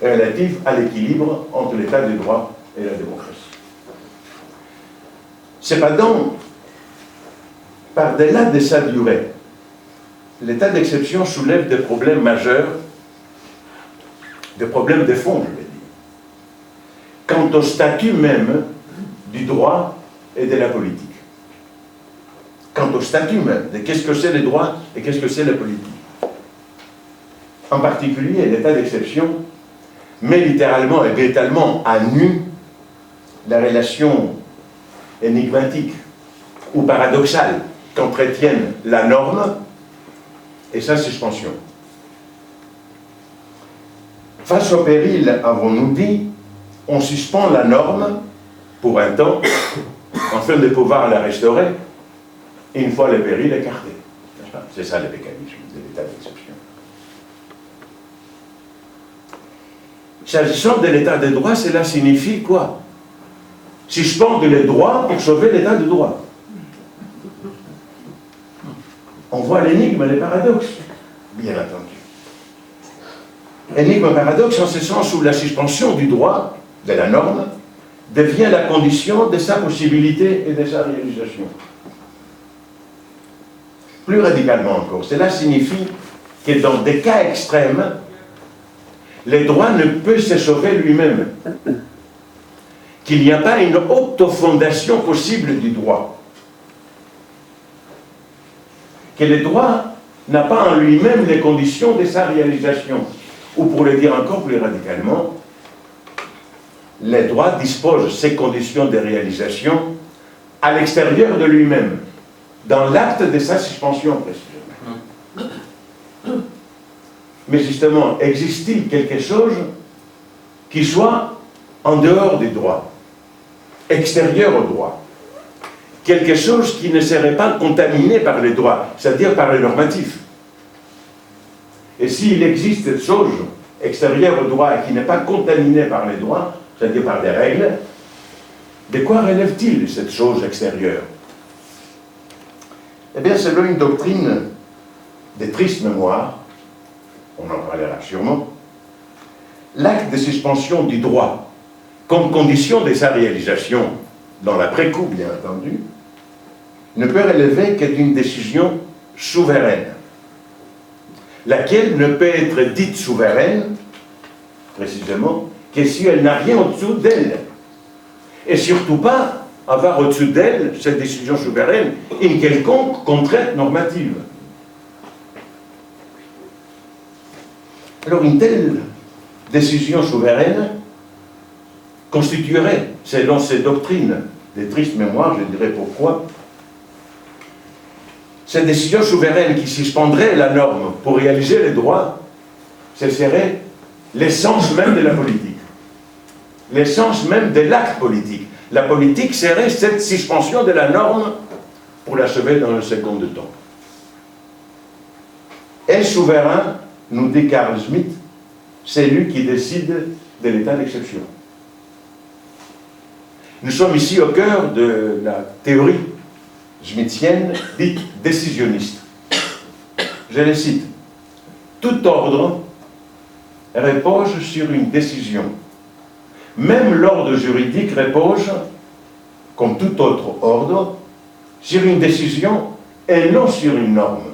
relatives à l'équilibre entre l'état de droit et la démocratie. Cependant, par-delà de sa durée, l'état d'exception soulève des problèmes majeurs, des problèmes de fond, je vais dire, quant au statut même du droit et de la politique. Quant au statut même de qu'est-ce que c'est le droit et qu'est-ce que c'est la politique. En particulier, l'état d'exception met littéralement et brutalement à nu la relation énigmatique ou paradoxale qu'entretiennent la norme et sa suspension. Face au péril, avons-nous dit, on suspend la norme pour un temps, afin de pouvoir la restaurer, une fois le péril écarté. C'est ça le mécanisme de l'état d'exception. S'agissant de l'état de droit, cela signifie quoi? Suspendre les droits pour sauver l'état de droit. On voit l'énigme, les paradoxes, bien entendu. Énigme paradoxe en ce sens où la suspension du droit, de la norme, devient la condition de sa possibilité et de sa réalisation. Plus radicalement encore, cela signifie que dans des cas extrêmes, le droit ne peut se sauver lui-même, qu'il n'y a pas une autofondation possible du droit, que le droit n'a pas en lui-même les conditions de sa réalisation, ou pour le dire encore plus radicalement, le droit dispose ses conditions de réalisation à l'extérieur de lui-même, dans l'acte de sa suspension précisément. Mais justement, existe-t-il quelque chose qui soit en dehors du droit, extérieur au droit, quelque chose qui ne serait pas contaminé par les droits, c'est-à-dire par les normatifs? Et s'il existe cette chose extérieure au droit et qui n'est pas contaminée par les droits, c'est-à-dire par des règles, de quoi relève-t-il cette chose extérieure? Eh bien, selon une doctrine de triste mémoire, on en parlera sûrement, l'acte de suspension du droit, comme condition de sa réalisation, dans l'après-coup bien entendu, ne peut relever que d'une décision souveraine, laquelle ne peut être dite souveraine, précisément, que si elle n'a rien au-dessous d'elle. Et surtout pas avoir au-dessus d'elle, cette décision souveraine, une quelconque contrainte normative. Alors une telle décision souveraine constituerait, selon ces doctrines des tristes mémoires, je dirais pourquoi, cette décision souveraine qui suspendrait la norme pour réaliser les droits, ce serait l'essence même de la politique, l'essence même de l'acte politique. La politique serait cette suspension de la norme pour l'achever dans un second de temps. Est souverain, nous dit Carl Schmitt, c'est lui qui décide de l'état d'exception. Nous sommes ici au cœur de la théorie schmittienne dite décisionniste. Je les cite. Tout ordre repose sur une décision. Même l'ordre juridique repose, comme tout autre ordre, sur une décision et non sur une norme.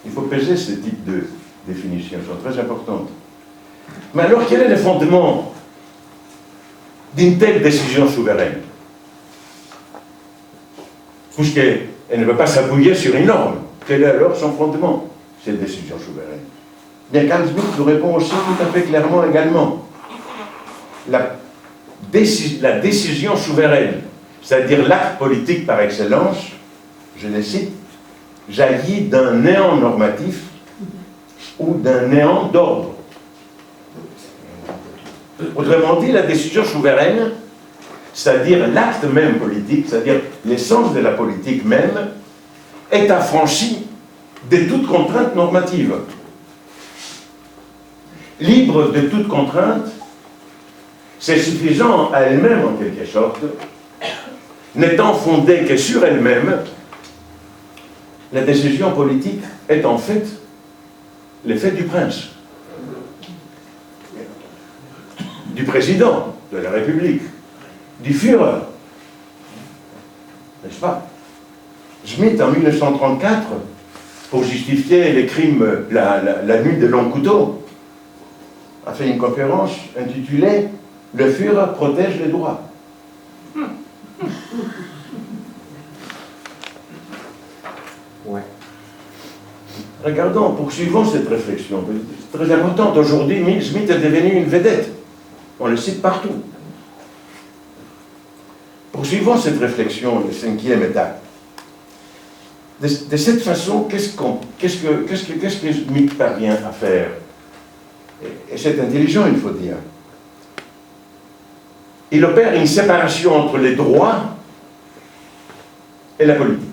Il faut peser ce type de définitions, elles sont très importantes. Mais alors, quel est le fondement d'une telle décision souveraine? Puisqu'elle ne peut pas s'appuyer sur une norme. Quel est alors son fondement, cette décision souveraine? Bien, Carl Schmitt nous répond aussi tout à fait clairement également. La décision souveraine, c'est-à-dire l'acte politique par excellence, je les cite, jaillit d'un néant normatif ou d'un néant d'ordre. Autrement dit, la décision souveraine, c'est-à-dire l'acte même politique, c'est-à-dire l'essence de la politique même, est affranchie de toute contrainte normative. Libre de toute contrainte, c'est suffisant à elle-même en quelque sorte, n'étant fondée que sur elle-même, la décision politique est en fait l'effet du prince, du président de la République, du Führer, n'est-ce pas? Schmitt, en 1934, pour justifier les crimes, la nuit de longs couteaux, a fait une conférence intitulée « Le Führer protège les droits ». Ouais. Regardons, poursuivons cette réflexion. C'est très importante. Aujourd'hui, Schmitt est devenu une vedette. On le cite partout. Poursuivons cette réflexion, le 5e étape. De cette façon, qu'est-ce que Schmitt parvient à faire? Et c'est intelligent, il faut dire. Il opère une séparation entre les droits et la politique.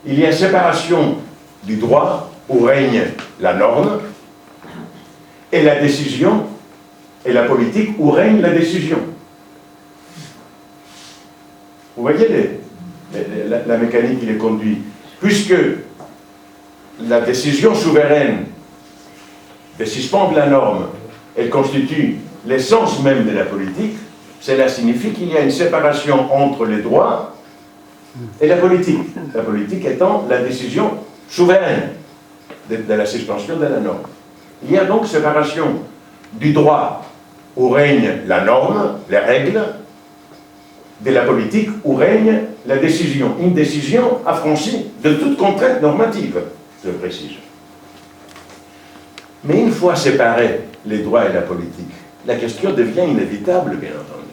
Il y a une séparation du droit où règne la norme et la décision et la politique où règne la décision. Vous voyez la mécanique qui les conduit. Puisque la décision souveraine de suspendre la norme, elle constitue l'essence même de la politique, cela signifie qu'il y a une séparation entre les droits et la politique. La politique étant la décision souveraine de la suspension de la norme. Il y a donc séparation du droit où règne la norme, les règles, de la politique où règne la décision. Une décision affranchie de toute contrainte normative, je précise. Mais une fois séparés les droits et la politique, la question devient inévitable, bien entendu.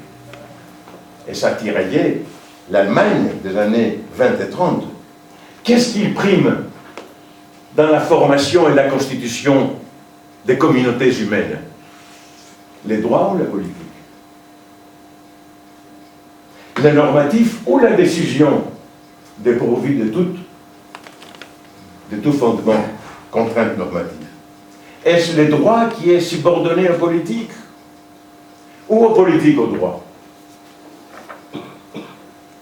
Et ça tiraillait l'Allemagne des années 20 et 30. Qu'est-ce qui prime dans la formation et la constitution des communautés humaines? Les droits ou la politique? Le normatif ou la décision dépourvue de tout fondement, contrainte normative? Est-ce le droit qui est subordonné aux politiques ou aux politiques au droit?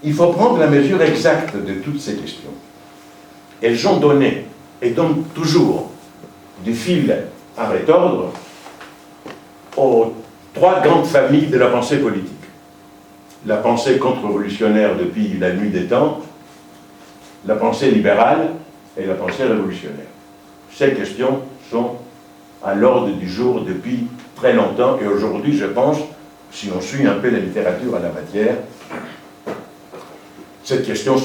Il faut prendre la mesure exacte de toutes ces questions. Elles ont donné, et donnent toujours, du fil à retordre aux trois grandes familles de la pensée politique. La pensée contre-révolutionnaire depuis la nuit des temps, la pensée libérale et la pensée révolutionnaire. Ces questions sont à l'ordre du jour depuis très longtemps, et aujourd'hui, je pense, si on suit un peu la littérature à la matière, ces questions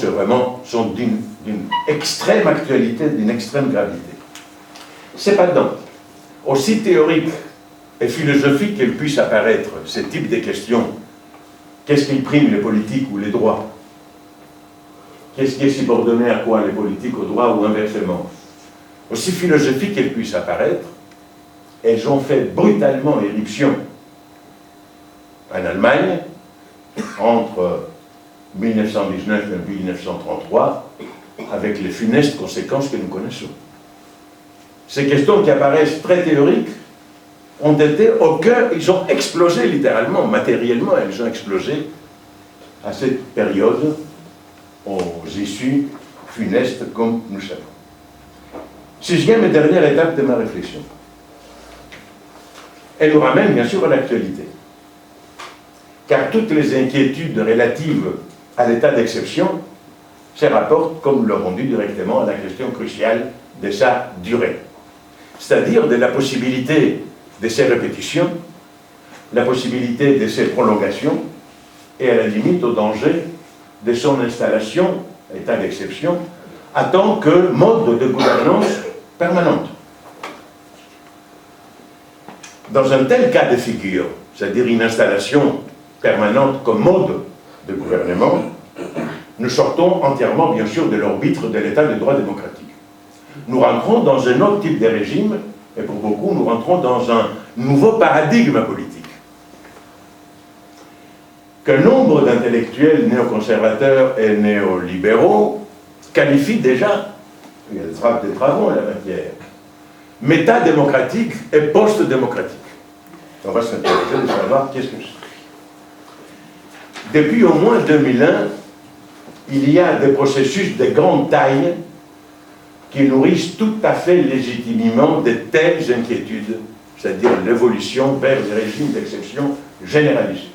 sont d'une extrême actualité, d'une extrême gravité. Cependant, aussi théorique et philosophique qu'elles puissent apparaître, ce type de questions, qu'est-ce qui prime, les politiques ou les droits? Qu'est-ce qui est subordonné à quoi, les politiques aux droits ou inversement? Aussi philosophique qu'elles puissent apparaître, elles ont fait brutalement éruption en Allemagne entre 1919 et 1933, avec les funestes conséquences que nous connaissons. Ces questions qui apparaissent très théoriques ont été au cœur, ils ont explosé littéralement, matériellement, elles ont explosé à cette période aux issues funestes comme nous savons. Sixième et dernière étape de ma réflexion. Elle nous ramène bien sûr à l'actualité. Car toutes les inquiétudes relatives à l'état d'exception se rapportent, comme nous l'avons dit directement, à la question cruciale de sa durée. C'est-à-dire de la possibilité de ses répétitions, la possibilité de ses prolongations et à la limite au danger de son installation, état d'exception, en tant que mode de gouvernance permanente. Dans un tel cas de figure, c'est-à-dire une installation permanente comme mode de gouvernement, nous sortons entièrement, bien sûr, de l'orbitre de l'état de droit démocratique. Nous rentrons dans un autre type de régime, et pour beaucoup, nous rentrons dans un nouveau paradigme politique. Qu'un nombre d'intellectuels néoconservateurs et néolibéraux qualifient déjà, il y a des travaux en la matière, métadémocratique et post-démocratique. On va s'intéresser de savoir qu'est-ce que c'est. Depuis au moins 2001, il y a des processus de grande taille qui nourrissent tout à fait légitimement de telles inquiétudes, c'est-à-dire l'évolution vers des régimes d'exception généralisés.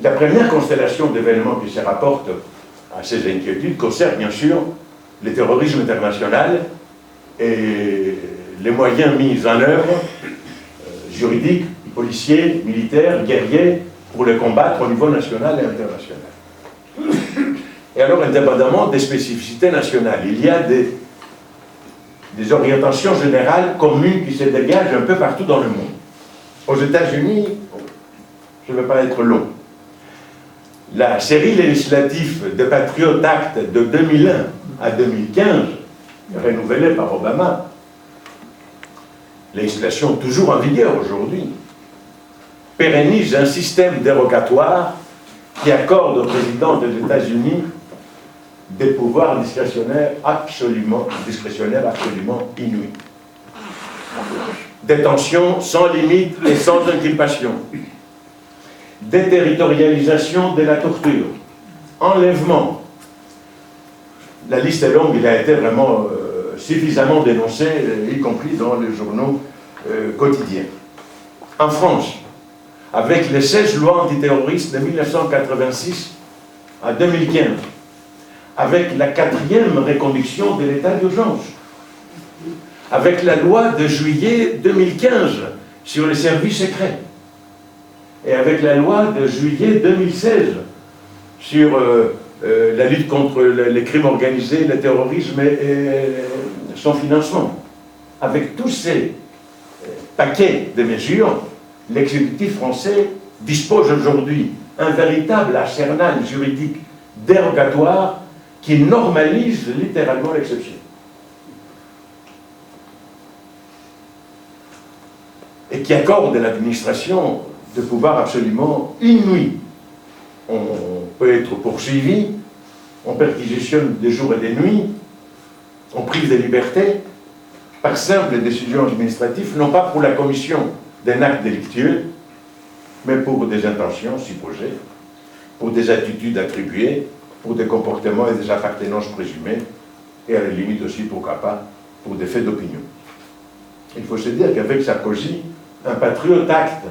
La première constellation d'événements qui se rapporte à ces inquiétudes concerne bien sûr le terrorisme international et les moyens mis en œuvre, juridiques, policiers, militaires, guerriers, pour les combattre au niveau national et international. Et alors, indépendamment des spécificités nationales, il y a des orientations générales communes qui se dégagent un peu partout dans le monde. Aux États-Unis, je ne vais pas être long, la série législative de Patriot Act de 2001 à 2015, renouvelée par Obama, législation toujours en vigueur aujourd'hui, pérennise un système dérogatoire qui accorde au président des États-Unis des pouvoirs discrétionnaires absolument inouïs. Détention sans limite et sans inculpation. Déterritorialisation de la torture. Enlèvement. La liste est longue, il a été vraiment suffisamment dénoncé, y compris dans les journaux quotidiens. En France, avec les 16 lois antiterroristes de 1986 à 2015, avec la 4e reconduction de l'état d'urgence, avec la loi de juillet 2015 sur les services secrets, et avec la loi de juillet 2016 sur la lutte contre les crimes organisés, le terrorisme et son financement. Avec tous ces paquets de mesures, l'exécutif français dispose aujourd'hui d'un véritable arsenal juridique dérogatoire qui normalise littéralement l'exception. Et qui accorde à l'administration de pouvoirs absolument inouïs. On peut être poursuivi, on perquisitionne des jours et des nuits, on prive des libertés par simple décision administrative, non pas pour la commission d'un acte délictueux, mais pour des intentions supposées, pour des attitudes attribuées, pour des comportements et des appartenances présumées, et à la limite aussi, pourquoi pas, pour des faits d'opinion. Il faut se dire qu'avec Sarkozy, un Patriot Act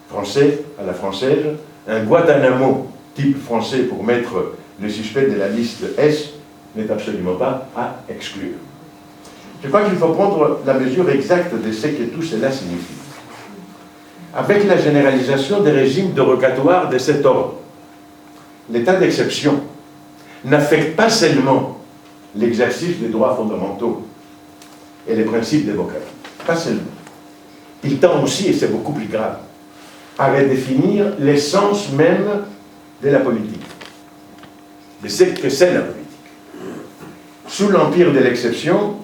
français, à la française, un Guantanamo type français pour mettre les suspects de la liste S, n'est absolument pas à exclure. Je crois qu'il faut prendre la mesure exacte de ce que tout cela signifie. Avec la généralisation des régimes dérogatoires de cet ordre, l'état d'exception n'affecte pas seulement l'exercice des droits fondamentaux et les principes démocratiques, pas seulement. Il tend aussi, et c'est beaucoup plus grave, à redéfinir l'essence même de la politique, de ce que c'est la politique. Sous l'empire de l'exception,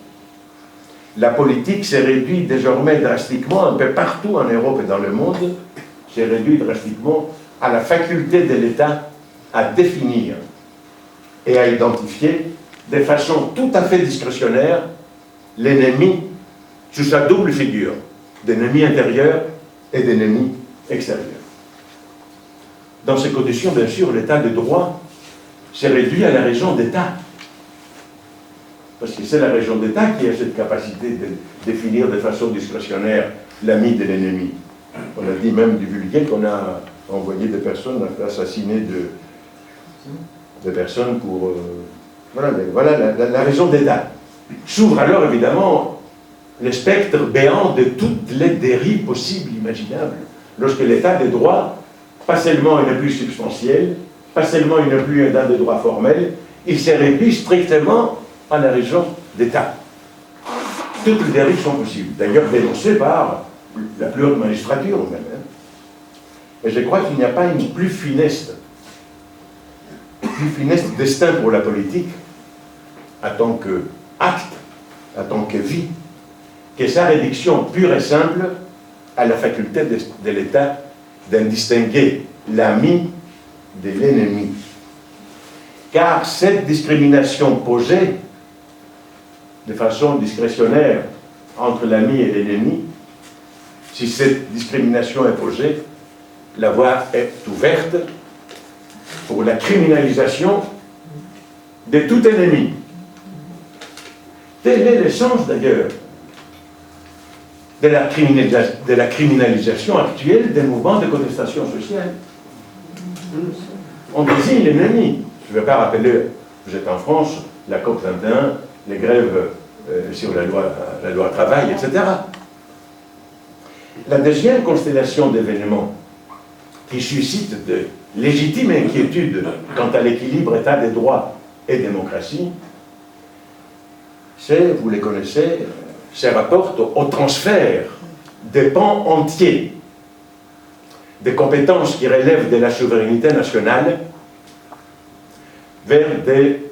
la politique s'est réduite désormais drastiquement, un peu partout en Europe et dans le monde, s'est réduite drastiquement à la faculté de l'État à définir et à identifier de façon tout à fait discrétionnaire l'ennemi sous sa double figure, d'ennemi intérieur et d'ennemi extérieur. Dans ces conditions, bien sûr, l'état de droit s'est réduit à la raison d'État. Parce que c'est la raison d'État qui a cette capacité de définir de façon discrétionnaire l'ami de l'ennemi. On a dit même divulgué qu'on a envoyé des personnes assassiner des personnes pour... voilà la raison d'État. S'ouvre alors évidemment le spectre béant de toutes les dérives possibles, imaginables, lorsque l'état de droit, pas seulement il n'est plus substantiel, pas seulement il n'est plus un état de droit formel, il se réduit strictement à la raison d'État. Toutes les dérives sont possibles, d'ailleurs dénoncées par la plus haute magistrature même. Et je crois qu'il n'y a pas une plus funeste destin pour la politique, en tant qu'acte, en tant que vie, que sa réduction pure et simple à la faculté de l'État d'en distinguer l'ami de l'ennemi. Car cette discrimination posée de façon discrétionnaire entre l'ami et l'ennemi, si cette discrimination est posée, la voie est ouverte pour la criminalisation de tout ennemi. Tel est le sens d'ailleurs de la criminalisation actuelle des mouvements de contestation sociale. On désigne l'ennemi. Je ne vais pas rappeler, vous êtes en France, la COP 21, les grèves sur la loi travail, etc. La deuxième constellation d'événements qui suscite de légitimes inquiétudes quant à l'équilibre état des droits et démocratie, c'est, vous les connaissez, ça rapporte au transfert des pans entiers des compétences qui relèvent de la souveraineté nationale vers des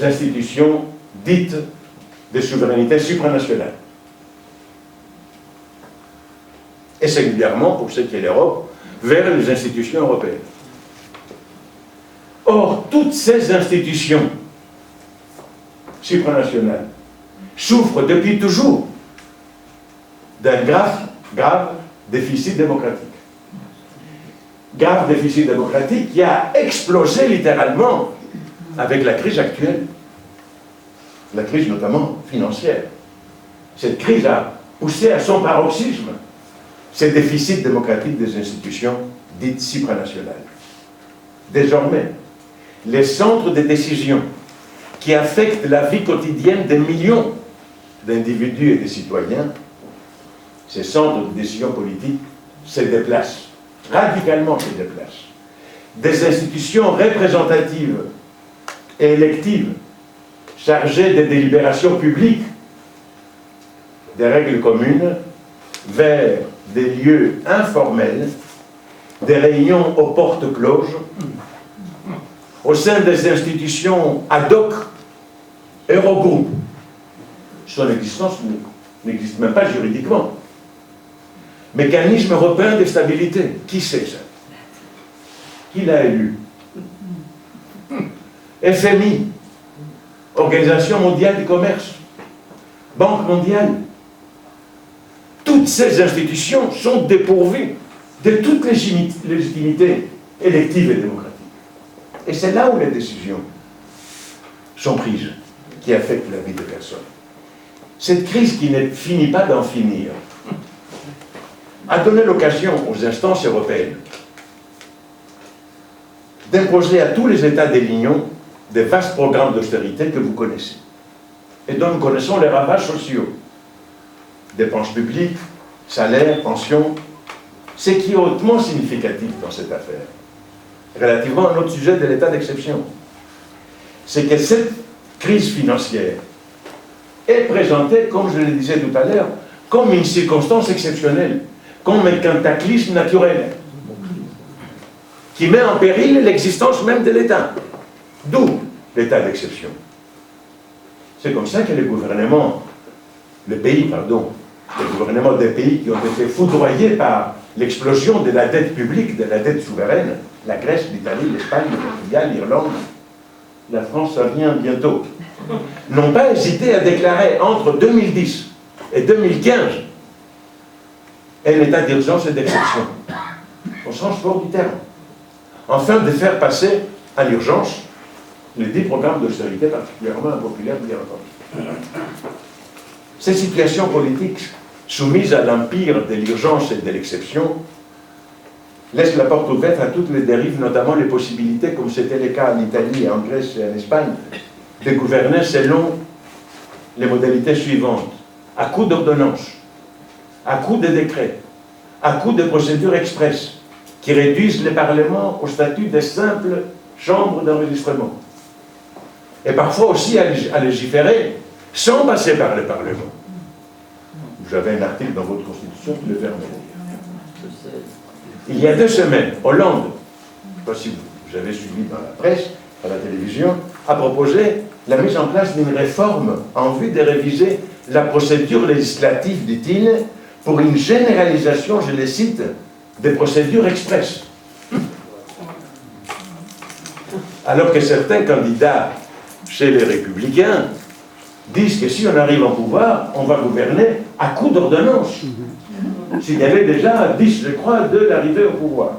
institutions dites de souveraineté supranationale. Et singulièrement, pour ce qui est l'Europe, vers les institutions européennes. Or, toutes ces institutions supranationales souffrent depuis toujours d'un grave déficit démocratique. Grave déficit démocratique qui a explosé littéralement avec la crise actuelle, la crise notamment financière. Cette crise a poussé à son paroxysme ce déficit démocratique des institutions dites supranationales. Désormais, les centres de décision qui affectent la vie quotidienne des millions d'individus et de citoyens, ces centres de décision politique se déplacent, radicalement se déplacent. Des institutions représentatives et électives chargées des délibérations publiques, des règles communes, vers des lieux informels, des réunions aux portes closes, au sein des institutions ad hoc, Eurogroupe. Son existence n'existe même pas juridiquement. Mécanisme européen de stabilité, qui c'est ça? Qui l'a élu? FMI, Organisation mondiale du commerce, Banque mondiale. Toutes ces institutions sont dépourvues de toute légitimité élective et démocratique. Et c'est là où les décisions sont prises, qui affectent la vie des personnes. Cette crise qui ne finit pas d'en finir a donné l'occasion aux instances européennes d'imposer à tous les États de l'Union des vastes programmes d'austérité que vous connaissez et dont nous connaissons les ravages sociaux. Dépenses publiques, salaires, pensions, ce qui est hautement significatif dans cette affaire, relativement à notre sujet de l'état d'exception, c'est que cette crise financière est présentée, comme je le disais tout à l'heure, comme une circonstance exceptionnelle, comme un cataclysme naturel, qui met en péril l'existence même de l'État, d'où l'état d'exception. C'est comme ça que les gouvernements des pays qui ont été foudroyés par l'explosion de la dette publique, de la dette souveraine, la Grèce, l'Italie, l'Espagne, le Portugal, l'Irlande, la France, ça vient bientôt, n'ont pas hésité à déclarer entre 2010 et 2015 un état d'urgence et d'exception, au sens fort du terme. afin de faire passer à l'urgence les 10 programmes d'austérité particulièrement impopulaires, bien entendu. Ces situations politiques soumises à l'empire de l'urgence et de l'exception laissent la porte ouverte à toutes les dérives, notamment les possibilités, comme c'était le cas en Italie, en Grèce et en Espagne, de gouverner selon les modalités suivantes: à coup d'ordonnance, à coup de décret, à coup de procédures expresses, qui réduisent le Parlement au statut de simple chambre d'enregistrement. Et parfois aussi à légiférer sans passer par le Parlement. Vous avez un article dans votre Constitution qui le permet. Il y a 2 semaines, Hollande, je ne sais pas si vous avez suivi dans la presse, à la télévision, a proposé la mise en place d'une réforme en vue de réviser la procédure législative, dit-il, pour une généralisation, je le cite, des procédures expresses. Alors que certains candidats chez les Républicains disent que si on arrive au pouvoir, on va gouverner à coup d'ordonnance. S'il y avait déjà 10, je crois, de l'arrivée au pouvoir.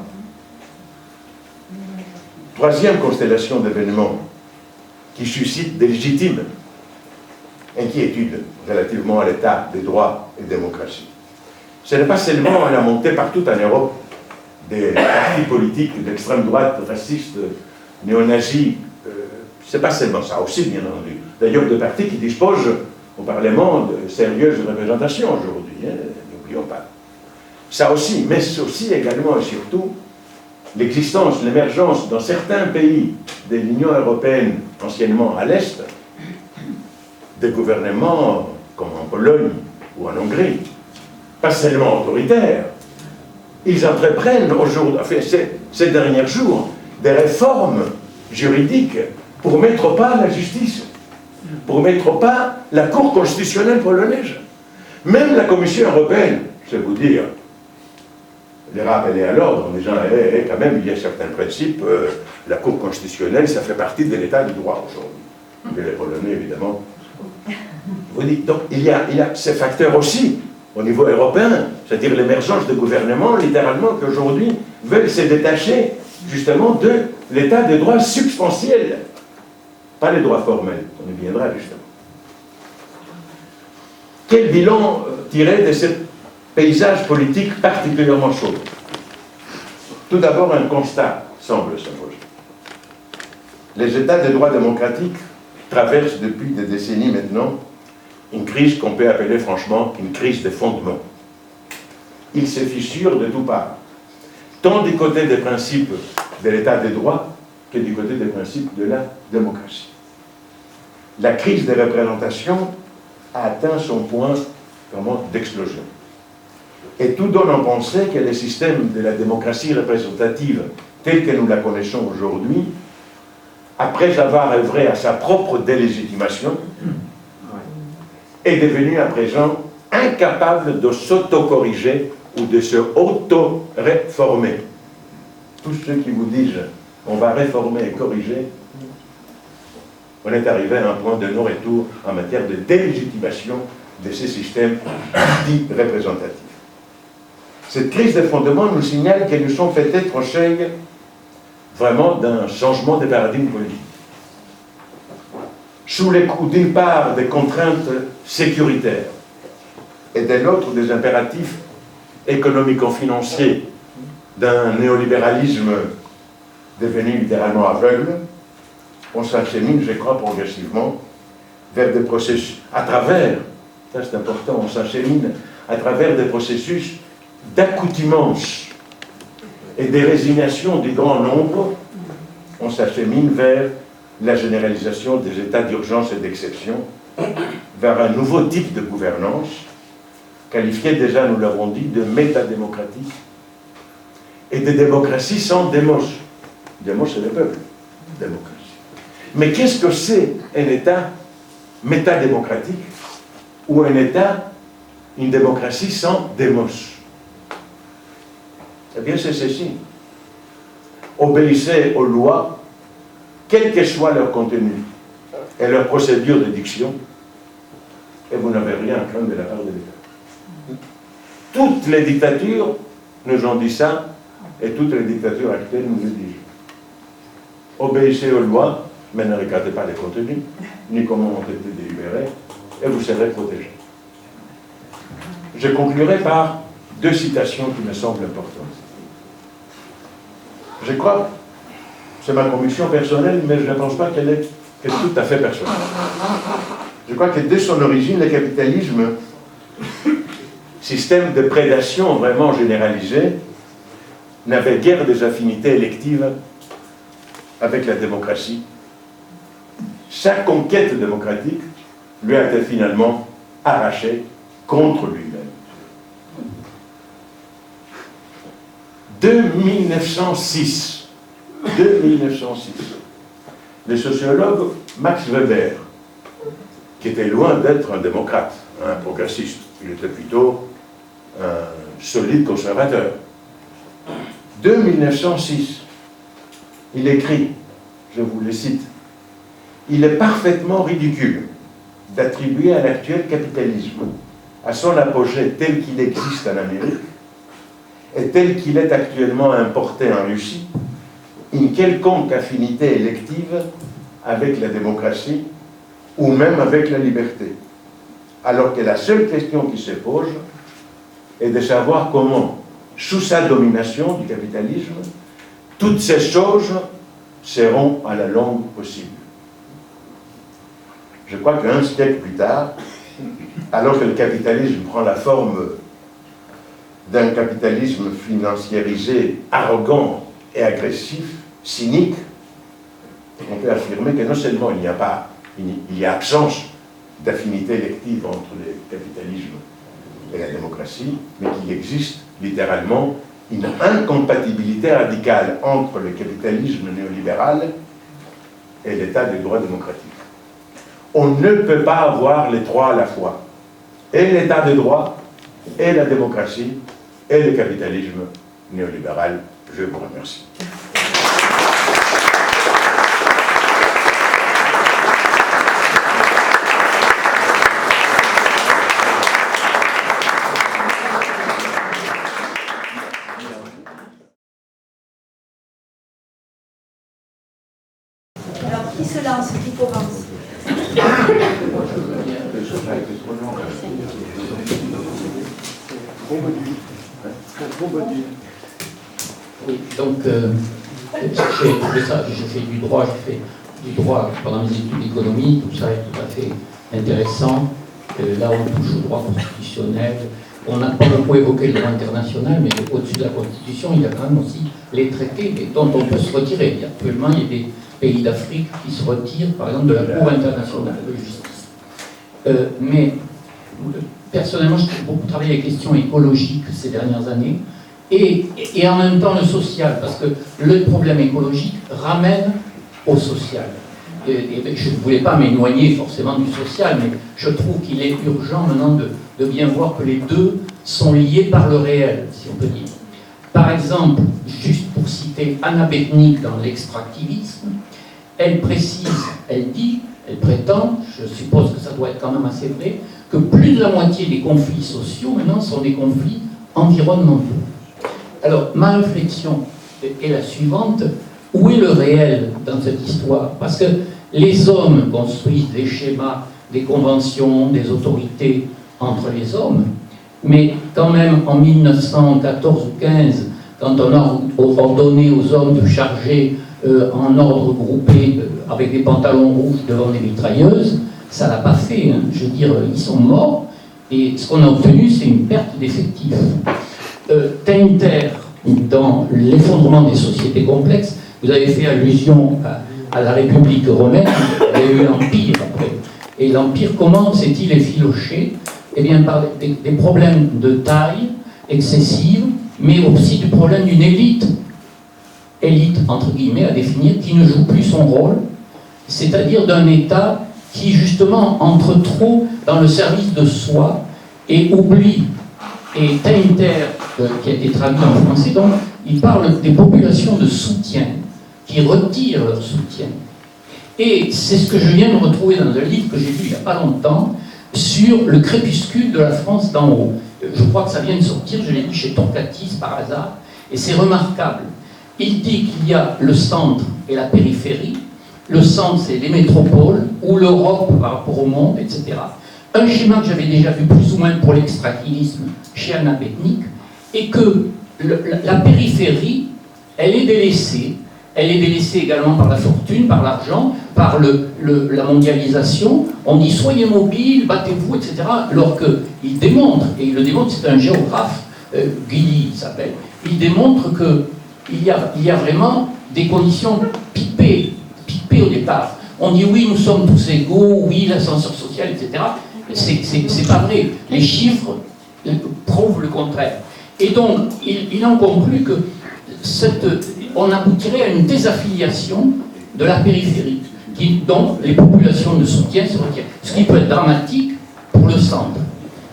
Troisième constellation d'événements qui suscite des légitimes inquiétudes relativement à l'état des droits et démocratie. Ce n'est pas seulement la montée partout en Europe des partis politiques d'extrême droite, racistes, néo-nazis, c'est pas seulement ça, aussi bien entendu. D'ailleurs, des partis qui disposent au Parlement de sérieuses représentations aujourd'hui, hein, n'oublions pas. Ça aussi, mais c'est aussi également et surtout l'existence, l'émergence dans certains pays de l'Union européenne, anciennement à l'Est, des gouvernements comme en Pologne ou en Hongrie, pas seulement autoritaires, ils entreprennent aujourd'hui, enfin, ces derniers jours, des réformes juridiques pour mettre au pas la justice, pour mettre au pas la Cour constitutionnelle polonaise. Même la Commission européenne, je vais vous dire, les rappeler à l'ordre, en disant, quand même, il y a certains principes, la Cour constitutionnelle, ça fait partie de l'état du droit aujourd'hui. Et les Polonais, évidemment. Vous dites, donc, il y a ces facteurs aussi, au niveau européen, c'est-à-dire l'émergence de gouvernements, littéralement, qui aujourd'hui veulent se détacher, justement, de l'état des droits substantiels, pas les droits formels, on y viendra, justement. Quel bilan tirer de ce paysage politique particulièrement chaud? Tout d'abord, un constat semble s'imposer. Les États de droit démocratique traversent depuis des décennies maintenant une crise qu'on peut appeler franchement une crise de fondement. Ils se fissurent de tout part, tant du côté des principes de l'état de droit que du côté des principes de la démocratie. La crise des représentations a atteint son point vraiment d'explosion. Et tout donne à penser que le système de la démocratie représentative tel que nous la connaissons aujourd'hui, après avoir œuvré à sa propre délégitimation, est devenu à présent incapable de s'auto-corriger ou de se auto-réformer. Tous ceux qui vous disent on va réformer et corriger, on est arrivé à un point de non-retour en matière de délégitimation de ces systèmes dits représentatifs. Cette crise de fondement nous signale que nous sommes peut-être au seuil vraiment d'un changement de paradigme politique. Sous les coups d'une part des contraintes sécuritaires et de l'autre des impératifs économico-financiers d'un néolibéralisme devenu littéralement aveugle, on s'achemine, je crois, progressivement vers des processus, à travers, ça c'est important, on s'achemine à travers des processus d'accoutumance et des résignations du grand nombre, on s'achemine vers la généralisation des états d'urgence et d'exception, vers un nouveau type de gouvernance, qualifié déjà, nous l'avons dit, de métadémocratique et de démocratie sans démos. Démos, c'est le peuple. Démocratie. Mais qu'est-ce que c'est un État métadémocratique ou un État, une démocratie sans démos? Eh bien, c'est ceci. Obéissez aux lois, quel que soit leur contenu et leur procédure de diction, et vous n'avez rien à craindre de la part de l'État. Toutes les dictatures nous ont dit ça, et toutes les dictatures actuelles nous le disent. obéissez aux lois, mais ne regardez pas les contenus, ni comment ont été délibérés, et vous serez protégés. Je conclurai par 2 citations qui me semblent importantes. Je crois, c'est ma conviction personnelle, mais je ne pense pas qu'elle est tout à fait personnelle. Je crois que dès son origine, le capitalisme, système de prédation vraiment généralisé, n'avait guère des affinités électives avec la démocratie. Sa conquête démocratique lui a été finalement arrachée contre lui-même. De 1906, le sociologue Max Weber, qui était loin d'être un démocrate, un progressiste, il était plutôt un solide conservateur. De 1906, il écrit, je vous le cite, « Il est parfaitement ridicule d'attribuer à l'actuel capitalisme, à son apogée tel qu'il existe en Amérique, et tel qu'il est actuellement importé en Russie, une quelconque affinité élective avec la démocratie ou même avec la liberté, alors que la seule question qui se pose est de savoir comment, sous sa domination du capitalisme, toutes ces choses seront à la longue possibles. » Je crois qu'un siècle plus tard, alors que le capitalisme prend la forme d'un capitalisme financiarisé, arrogant et agressif, cynique, on peut affirmer que non seulement il y a absence d'affinité élective entre le capitalisme et la démocratie, mais qu'il existe littéralement une incompatibilité radicale entre le capitalisme néolibéral et l'état de droit démocratique. On ne peut pas avoir les trois à la fois, et l'état de droit, et la démocratie, et le capitalisme néolibéral. Je vous remercie. Alors, qui se lance, qui commence? Oui, donc j'ai fait du droit, pendant mes études d'économie, tout ça est tout à fait intéressant. Là, on touche au droit constitutionnel. On n'a pas beaucoup évoqué le droit international, mais au-dessus de la Constitution, il y a quand même aussi les traités dont on peut se retirer. Actuellement, il y a des pays d'Afrique qui se retirent, par exemple, de la Cour internationale de justice. Mais personnellement, j'ai beaucoup travaillé les questions écologiques ces dernières années, et en même temps le social, parce que le problème écologique ramène au social. Et je ne voulais pas m'éloigner forcément du social, mais je trouve qu'il est urgent maintenant de bien voir que les deux sont liés par le réel, si on peut dire. Par exemple, juste pour citer Anna Betnik dans l'extractivisme, elle précise, elle dit, elle prétend, je suppose que ça doit être quand même assez vrai, que plus de la moitié des conflits sociaux maintenant sont des conflits environnementaux. Alors, ma réflexion est la suivante: où est le réel dans cette histoire? Parce que les hommes construisent des schémas, des conventions, des autorités entre les hommes, mais quand même en 1914 ou 15, quand on a ordonné aux hommes de charger en ordre groupé avec des pantalons rouges devant des mitrailleuses, ça l'a pas fait. Hein. Je veux dire, ils sont morts, et ce qu'on a obtenu, c'est une perte d'effectifs. Tainter, dans l'effondrement des sociétés complexes, vous avez fait allusion à la République romaine, il y a eu l'Empire après. Et l'Empire, comment s'est-il effiloché? Eh bien, par des problèmes de taille excessive, mais aussi du problème d'une élite, entre guillemets, à définir, qui ne joue plus son rôle, c'est-à-dire d'un État qui, justement, entre trop dans le service de soi et oublie. Et Tainter, qui a été traduit en français, donc, il parle des populations de soutien, qui retirent leur soutien. Et c'est ce que je viens de retrouver dans un livre que j'ai lu il n'y a pas longtemps, sur le crépuscule de la France d'en haut. Je crois que ça vient de sortir, je l'ai lu chez Torquatis par hasard, et c'est remarquable. Il dit qu'il y a le centre et la périphérie. Le centre, c'est les métropoles, ou l'Europe par rapport au monde, etc. Un schéma que j'avais déjà vu plus ou moins pour l'extractivisme chez Anna Betnik, est que la périphérie, elle est délaissée. Elle est délaissée également par la fortune, par l'argent, par la mondialisation. On dit soyez mobiles, battez-vous, etc. Alors qu'il démontre, et il le démontre, c'est un géographe, Guilly il s'appelle, il démontre qu'il y a vraiment des conditions pipées au départ. On dit oui, nous sommes tous égaux, oui, l'ascenseur social, etc. C'est pas vrai. Les chiffres prouvent le contraire. Et donc, il en conclut que on aboutirait à une désaffiliation de la périphérie, dont les populations de soutien se retirent. Ce qui peut être dramatique pour le centre.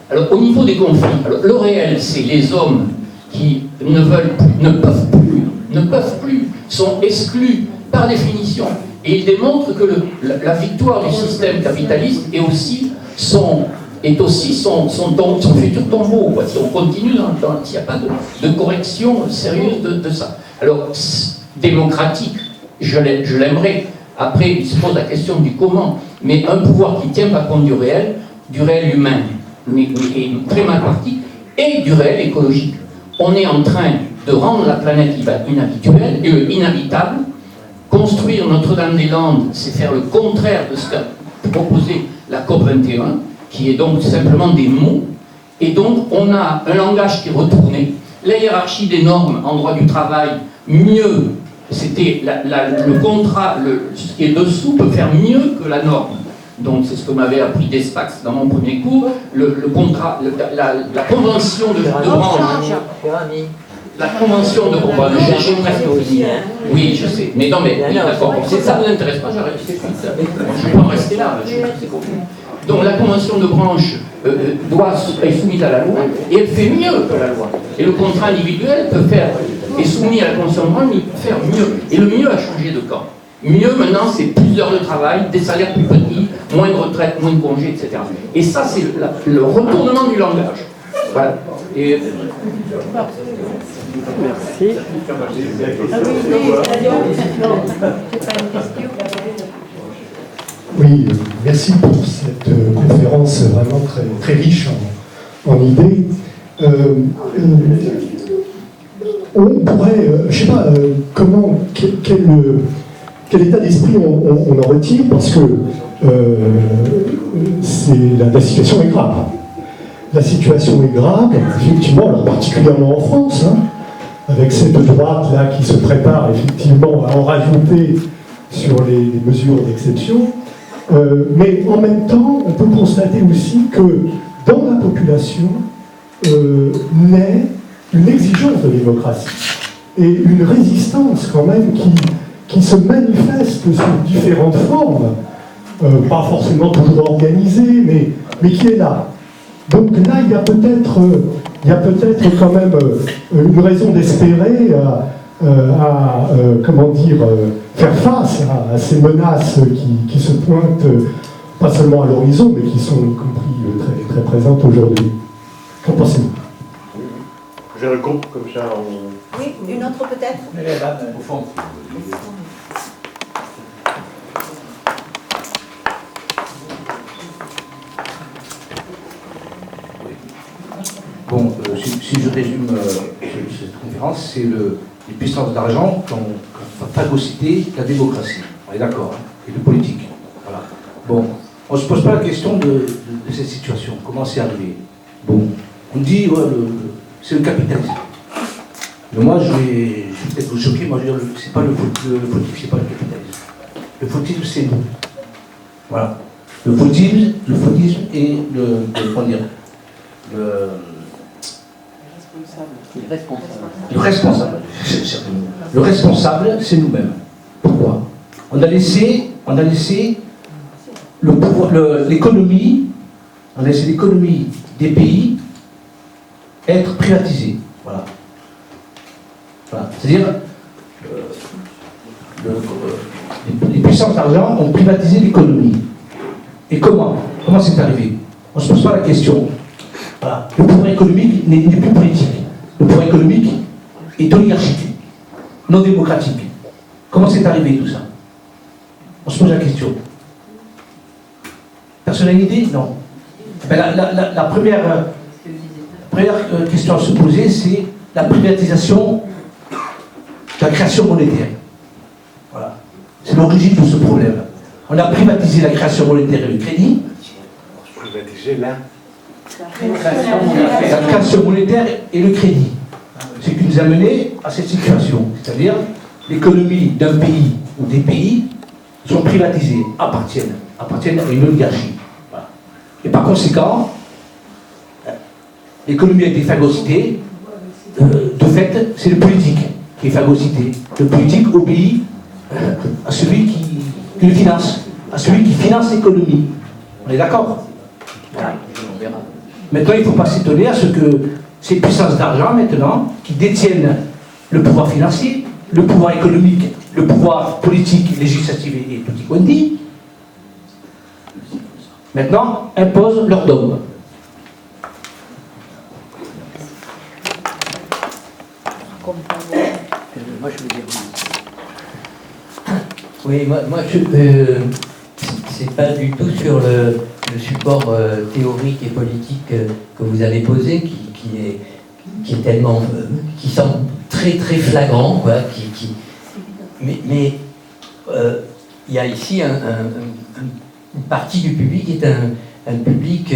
Alors, au niveau des conflits, le réel, c'est les hommes qui ne peuvent plus, sont exclus par définition. Et il démontre que la victoire du système capitaliste est aussi son futur tombeau. Si on continue, s'il n'y a pas de correction sérieuse de ça. Alors, démocratique, je l'aimerais. Après, il se pose la question du comment. Mais un pouvoir qui ne tient pas compte du réel humain, mais très mal parti, et du réel écologique. On est en train de rendre la planète inhabitable. Construire Notre-Dame-des-Landes, c'est faire le contraire de ce qu'a proposé la COP21, qui est donc simplement des mots. Et donc, on a un langage qui est retourné. La hiérarchie des normes en droit du travail, mieux, c'était le contrat, ce qui est dessous peut faire mieux que la norme. Donc, c'est ce que m'avait appris Despax dans mon premier cours. Le contrat, la convention de branche. La convention de branche. J'ai presque fini. Oui, je sais. Mais non, mais oui, d'accord. Si ça ne vous intéresse pas, j'arrête. Je ne vais pas en rester là. Donc, la convention de branche est soumise à la loi et elle fait mieux que la loi. Et le contrat individuel est soumis à la convention de branche, mais il peut faire mieux. Et le mieux a changé de camp. Mieux maintenant, c'est plus d'heures de travail, des salaires plus petits, moins de retraite, moins de congés, etc. Et ça, c'est le retournement du langage. Voilà. Et... Merci. Oui, merci pour cette conférence vraiment très, très riche en idées. On pourrait, je sais pas, quel état d'esprit on en retire, parce que la situation est grave. La situation est grave, effectivement, alors particulièrement en France, hein, avec cette droite-là qui se prépare effectivement à en rajouter sur les mesures d'exception. Mais en même temps, on peut constater aussi que dans la population naît une exigence de démocratie et une résistance quand même qui se manifeste sous différentes formes, pas forcément toujours organisée, mais qui est là. Donc là, il y a peut-être quand même une raison d'espérer faire face à ces menaces qui se pointent, pas seulement à l'horizon, mais qui sont y compris très, très présentes aujourd'hui. Qu'en pensez-vous? Je regroupe comme ça. Oui, une autre peut-être? Au fond. Bon, si je résume cette conférence, c'est les puissances d'argent qui ont phagocyté la démocratie. On est d'accord, hein, et le politique. Voilà. Bon, on ne se pose pas la question de cette situation. Comment c'est arrivé? Bon, on dit, ouais, c'est le capitalisme. Mais moi, je vais peut-être vous choquer, moi je veux dire, c'est pas le politique, c'est pas le capitalisme. Le fautisme, c'est nous. Voilà. Le fautisme est le responsable, c'est nous-mêmes. Pourquoi? On a laissé le pouvoir, l'économie, on a laissé l'économie des pays être privatisée. Voilà. C'est-à-dire, les puissances d'argent ont privatisé l'économie. Et comment c'est arrivé? On ne se pose pas la question. Voilà. Le pouvoir économique n'est plus politique. Le pouvoir économique est oligarchique, non démocratique. Comment c'est arrivé tout ça? On se pose la question. Personne n'a une idée? Non. Ben, la première question à se poser, c'est la privatisation, la création monétaire. Voilà. C'est l'origine de ce problème. On a privatisé la création monétaire et le crédit. Privatiser là. La création monétaire et le crédit. Ce qui nous a mené à cette situation. C'est-à-dire, l'économie d'un pays ou des pays sont privatisées, appartiennent à une oligarchie. Voilà. Et par conséquent, l'économie a été phagocytée. De fait, c'est le politique qui est phagocyté. Le politique obéit à celui qui le finance, à celui qui finance l'économie. On est d'accord? Voilà. Maintenant, il ne faut pas s'étonner à ce que ces puissances d'argent, maintenant, qui détiennent le pouvoir financier, le pouvoir économique, le pouvoir politique, législatif et tutti quanti, maintenant, imposent leur dogme. Moi, je veux dire. Oui, moi c'est pas du tout sur le support théorique et politique que vous avez posé, qui est tellement, qui semble très très flagrant, quoi, mais il y a ici une partie du public qui est un public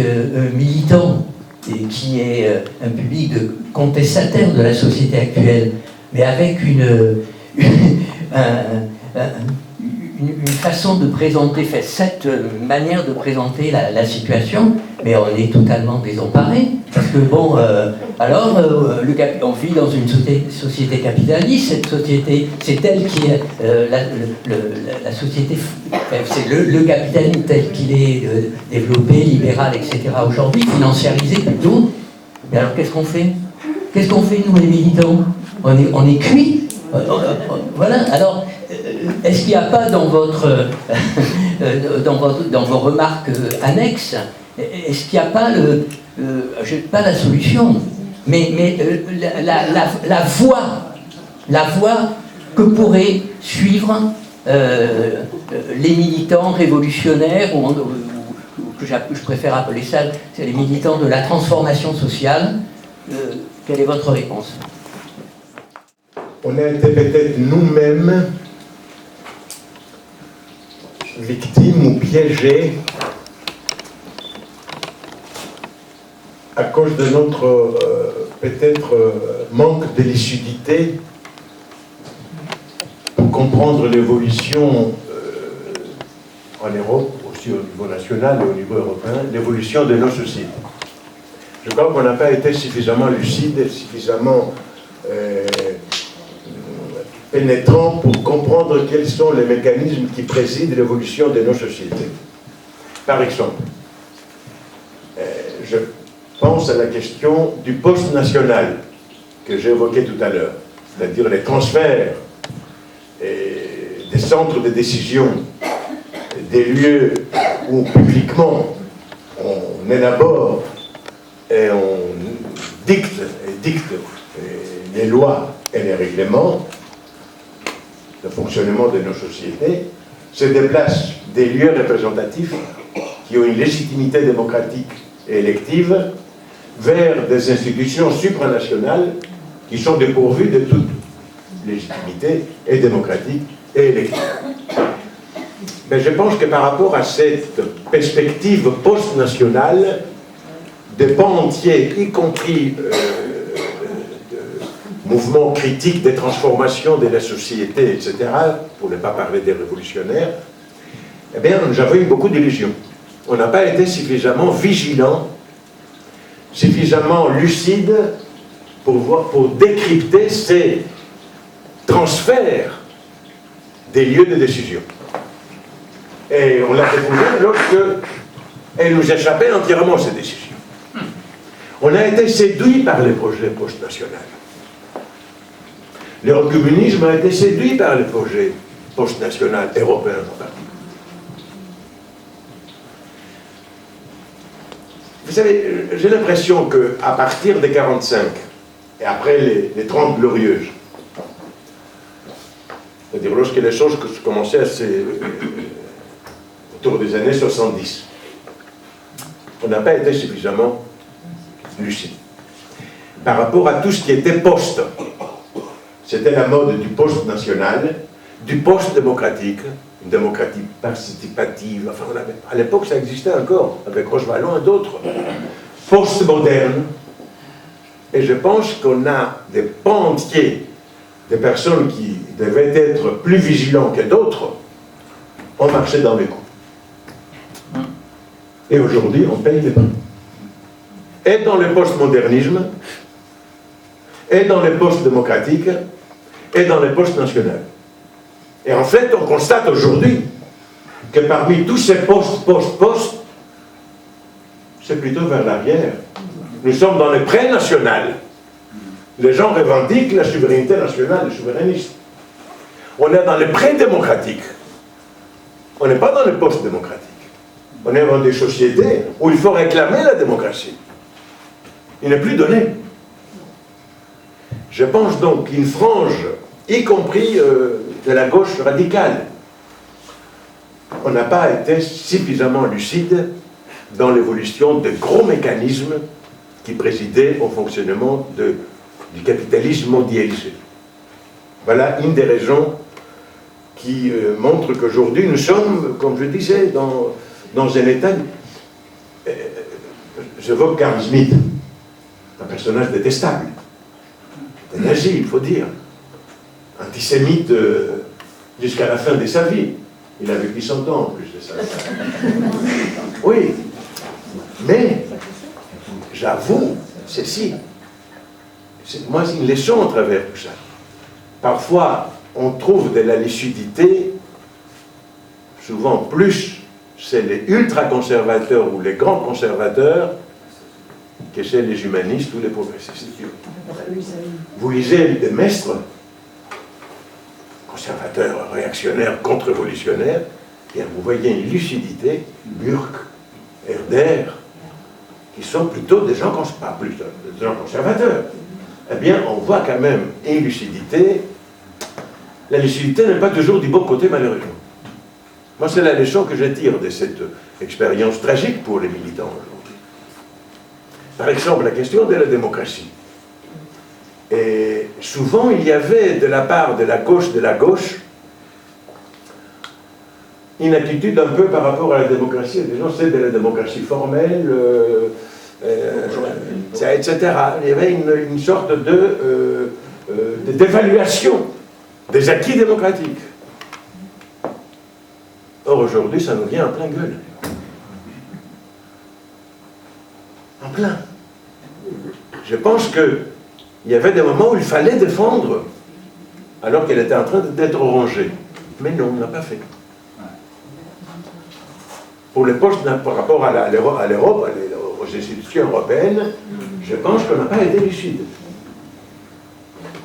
militant et qui est un public contestataire de la société actuelle, mais avec une façon de présenter, cette manière de présenter la situation, mais on est totalement désemparé. Parce que bon, on vit dans une société capitaliste, cette société, c'est elle qui est la société, c'est le capitalisme tel qu'il est développé, libéral, etc. aujourd'hui, financiarisé plutôt. Mais alors qu'est-ce qu'on fait? Qu'est-ce qu'on fait, nous les militants? On est cuits. Voilà, alors, est-ce qu'il n'y a pas dans vos remarques annexes, est-ce qu'il n'y a pas pas la solution, mais la voie que pourraient suivre les militants révolutionnaires, ou que je préfère appeler ça, c'est les militants de la transformation sociale? Quelle est votre réponse? On a été peut-être nous-mêmes victimes ou piégés à cause de notre peut-être manque de lucidité pour comprendre l'évolution en Europe, aussi au niveau national et au niveau européen, l'évolution de nos sociétés. Je crois qu'on n'a pas été suffisamment lucide, suffisamment pénétrant pour comprendre quels sont les mécanismes qui président l'évolution de nos sociétés. Par exemple, je pense à la question du poste national que j'ai évoqué tout à l'heure, c'est-à-dire les transferts des centres de décision, des lieux où publiquement on élabore et on dicte les lois et les règlements, le fonctionnement de nos sociétés, se déplacent des lieux représentatifs qui ont une légitimité démocratique et élective vers des institutions supranationales qui sont dépourvues de toute légitimité et démocratique et élective. Mais je pense que par rapport à cette perspective post-nationale, des pans entiers, y compris mouvements critiques des transformations de la société, etc., pour ne pas parler des révolutionnaires, eh bien, nous avons eu beaucoup d'illusions. On n'a pas été suffisamment vigilants, suffisamment lucides pour décrypter ces transferts des lieux de décision. Et on l'a découvert lorsque elle nous échappait entièrement, ces décisions. On a été séduit par les projets post-nationaux. L'eurocommunisme a été séduit par les projets post-nationaux européens en particulier. Vous savez, j'ai l'impression qu'à partir de 1945, et après les 30 glorieuses, C'est-à-dire lorsque les choses commençaient autour des années 70. On n'a pas été suffisamment lucide. Par rapport à tout ce qui était poste, c'était la mode du poste national, du poste démocratique, une démocratie participative, enfin à l'époque ça existait encore, avec Rochevallon et d'autres, post-moderne, et je pense qu'on a des pans entiers, des personnes qui devaient être plus vigilants que d'autres, ont marché dans les coups. Et aujourd'hui, on paye les prix. Et dans le post-modernisme, et dans les postes démocratiques, et dans les postes nationaux. Et en fait, on constate aujourd'hui que parmi tous ces postes, c'est plutôt vers l'arrière. Nous sommes dans les pré-nationales. Les gens revendiquent la souveraineté nationale, les souverainistes. On est dans les pré-démocratiques. On n'est pas dans les post-démocratiques. On est dans des sociétés où il faut réclamer la démocratie. Il n'est plus donné. Je pense donc qu'une frange, y compris de la gauche radicale, on n'a pas été suffisamment lucide dans l'évolution de gros mécanismes qui présidaient au fonctionnement du capitalisme mondialisé. Voilà une des raisons qui montre qu'aujourd'hui nous sommes, comme je disais, dans un état... J'évoque Carl Schmitt, un personnage détestable, un nazi, il faut dire, antisémite jusqu'à la fin de sa vie. Il a vécu 100 ans en plus de ça. Oui, mais j'avoue, ceci, c'est moi une leçon à travers tout ça. Parfois, on trouve de la lucidité, souvent plus, c'est les ultra-conservateurs ou les grands conservateurs que c'est les humanistes ou les progressistes. Vous lisez des Mestres, conservateurs, réactionnaires, contre-révolutionnaires, et vous voyez une lucidité, Burke, Herder, qui sont plutôt des gens, pas plus des gens conservateurs. Eh bien, on voit quand même une lucidité. La lucidité n'est pas toujours du bon côté, malheureusement. Moi, c'est la leçon que je tire de cette expérience tragique pour les militants aujourd'hui. Par exemple, la question de la démocratie. Et souvent, il y avait de la part de la gauche, une attitude un peu par rapport à la démocratie. Des gens, c'est de la démocratie formelle, etc. Il y avait une sorte d'évaluation des acquis démocratiques. Or, aujourd'hui, ça nous vient en plein gueule. En plein. Je pense qu'il y avait des moments où il fallait défendre, alors qu'elle était en train d'être rongée. Mais non, on n'a pas fait. Pour les postes, par rapport à l'Europe, aux institutions européennes, je pense qu'on n'a pas été lucide.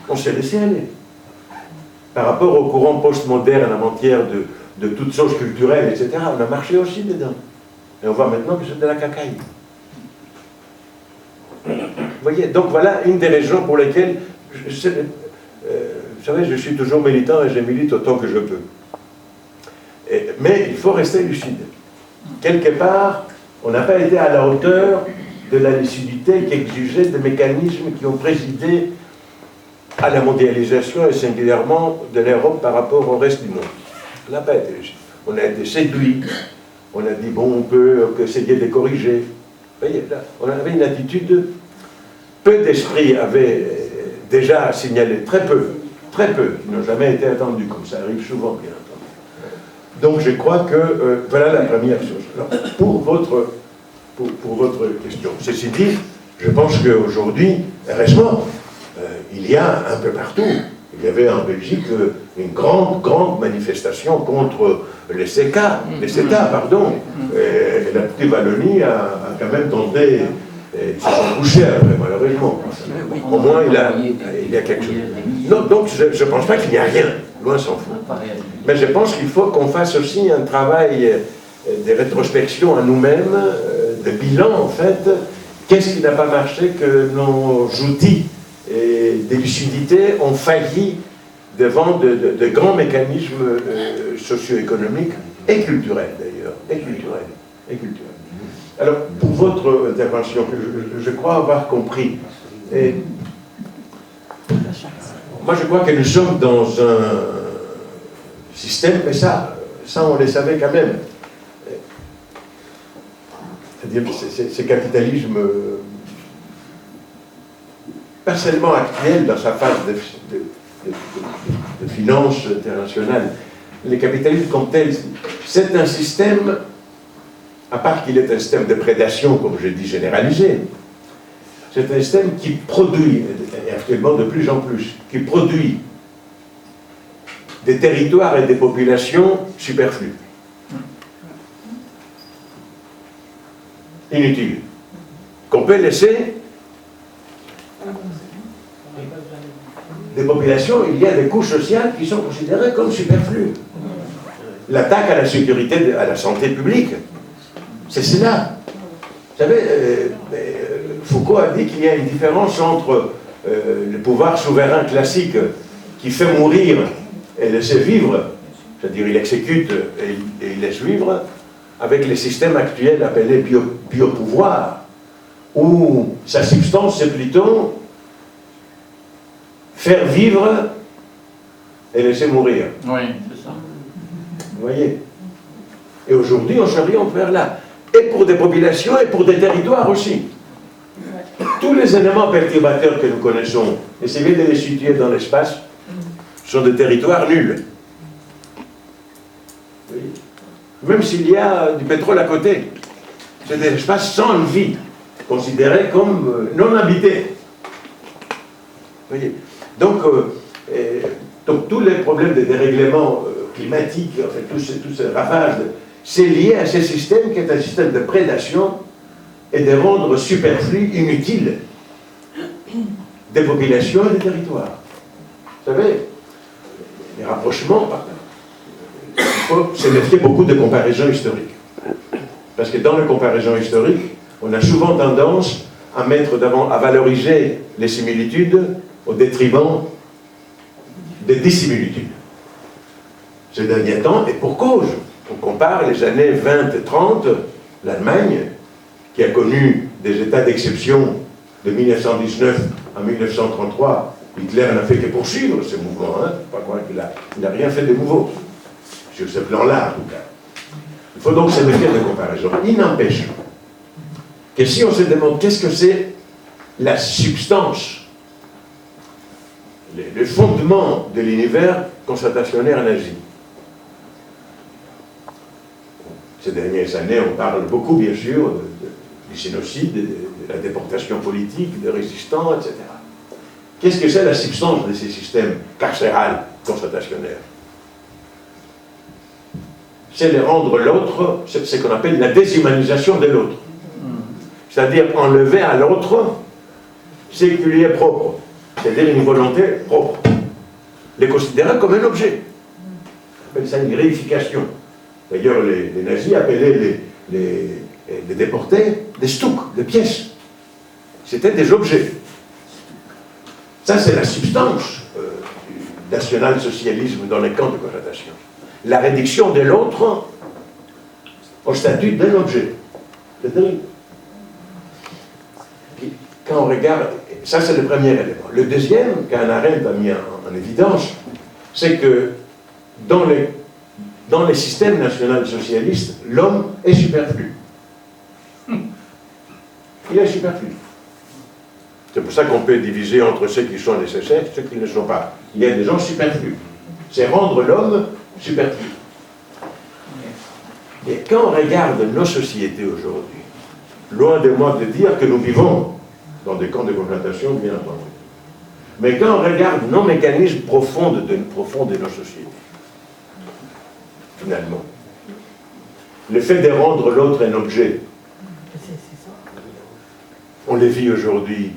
On s'est laissé aller. Par rapport au courant postmoderne en matière de toutes choses culturelles, etc., on a marché aussi dedans. Et on voit maintenant que c'est de la cacaille. Vous voyez, donc voilà une des raisons pour lesquelles, vous savez, je suis toujours militant et je milite autant que je peux. Mais il faut rester lucide. Quelque part, on n'a pas été à la hauteur de la lucidité qui exigeait des mécanismes qui ont présidé à la mondialisation et singulièrement de l'Europe par rapport au reste du monde. On n'a pas été lucide. On a été séduit. On a dit, bon, on peut essayer de corriger. Vous voyez, là, on avait une attitude. Peu d'esprits avaient déjà signalé, très peu, qui n'ont jamais été attendus, comme ça arrive souvent, bien entendu. Donc je crois que voilà la première chose. Alors, pour votre question. Ceci dit, je pense qu'aujourd'hui, heureusement, il y a un peu partout. Il y avait en Belgique une grande manifestation contre les CETA, pardon. Et la petite Wallonie a quand même tenté. Ils se sont couchés après, malheureusement. Au moins, il y a quelque chose. Non, donc, je ne pense pas qu'il n'y a rien. Loin s'en faut. Mais je pense qu'il faut qu'on fasse aussi un travail de rétrospection à nous-mêmes, de bilan, en fait. Qu'est-ce qui n'a pas marché que nos outils de lucidité ont failli devant de grands mécanismes socio-économiques et culturels d'ailleurs, et culturels. Alors, pour votre intervention, je crois avoir compris. Et moi, je crois que nous sommes dans un système, mais ça on le savait quand même. C'est-à-dire que ce capitalisme, pas seulement actuel dans sa phase de finance internationale, le capitalisme comme tel, c'est un système, à part qu'il est un système de prédation, comme je dis, généralisé, c'est un système qui produit, et actuellement de plus en plus, qui produit des territoires et des populations superflues. Inutiles. Qu'on peut laisser des populations, il y a des couches sociales qui sont considérées comme superflues. L'attaque à la sécurité, à la santé publique, c'est cela. Vous savez, Foucault a dit qu'il y a une différence entre le pouvoir souverain classique qui fait mourir et laisser vivre, c'est-à-dire il exécute et il laisse vivre, avec les systèmes actuels appelés biopouvoir, où sa substance c'est plutôt faire vivre et laisser mourir. Oui, c'est ça. Vous voyez? Et aujourd'hui, on s'oriente vers là. Et pour des populations et pour des territoires aussi. Tous les éléments perturbateurs que nous connaissons, essayez de les situer dans l'espace, sont des territoires nuls. Oui. Même s'il y a du pétrole à côté, c'est des espaces sans vie, considérés comme non habités. Vous voyez? Donc tous les problèmes de dérèglement climatique, en fait, tous ces ravages, c'est lié à ce système qui est un système de prédation et de rendre superflu, inutile, des populations et des territoires. Vous savez, les rapprochements, il faut se méfier beaucoup de comparaisons historiques. Parce que dans les comparaisons historiques, on a souvent tendance à à valoriser les similitudes au détriment des dissimilitudes. Ces derniers temps, et pour cause, on compare les années 20 et 30, l'Allemagne, qui a connu des états d'exception de 1919 à 1933, Hitler n'a fait que poursuivre ce mouvement, hein. Faut pas croire qu'il n'a rien fait de nouveau, sur ce plan-là en tout cas. Il faut donc se méfier de comparaison. Il n'empêche que si on se demande qu'est-ce que c'est la substance, le fondement de l'univers constatationnaire nazi. Ces dernières années, on parle beaucoup, bien sûr, du génocide, de la déportation politique, des résistants, etc. Qu'est-ce que c'est la substance de ces systèmes carcérales constatationnaires? C'est de rendre l'autre, c'est ce qu'on appelle la déshumanisation de l'autre. C'est-à-dire enlever à l'autre ce qui lui est propre, c'est-à-dire une volonté propre. Les considérer comme un objet. On appelle ça une réification. D'ailleurs, les nazis appelaient les déportés des stuks, des pièces. C'était des objets. Ça, c'est la substance du national-socialisme dans les camps de constatation. La réduction de l'autre au statut d'un objet. C'est terrible. Quand on regarde, ça c'est le premier élément. Le deuxième, qu'Hannah Arendt a mis en évidence, c'est que dans les systèmes national-socialistes, l'homme est superflu. Il est superflu. C'est pour ça qu'on peut diviser entre ceux qui sont nécessaires et ceux qui ne sont pas. Il y a des gens superflus. C'est rendre l'homme superflu. Et quand on regarde nos sociétés aujourd'hui, loin de moi de dire que nous vivons dans des camps de concentration, bien entendu. Mais quand on regarde nos mécanismes profonds de nos sociétés, finalement, le fait de rendre l'autre un objet, on les vit aujourd'hui,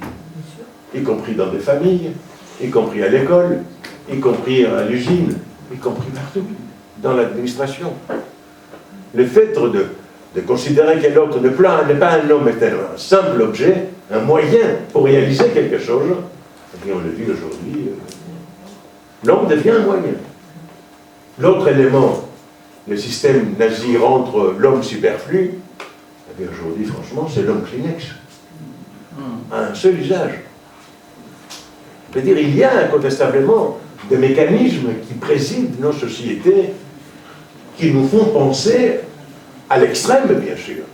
y compris dans des familles, y compris à l'école, y compris à l'usine, y compris partout, dans l'administration. Le fait de considérer que l'autre n'est pas un homme, mais un simple objet, un moyen pour réaliser quelque chose, et bien on le vit aujourd'hui L'homme devient un moyen. L'autre élément, le système nazi rentre l'homme superflu, eh bien aujourd'hui, franchement, c'est l'homme Kleenex. À un seul usage. Je veux dire, il y a incontestablement des mécanismes qui président nos sociétés, qui nous font penser à l'extrême, bien sûr.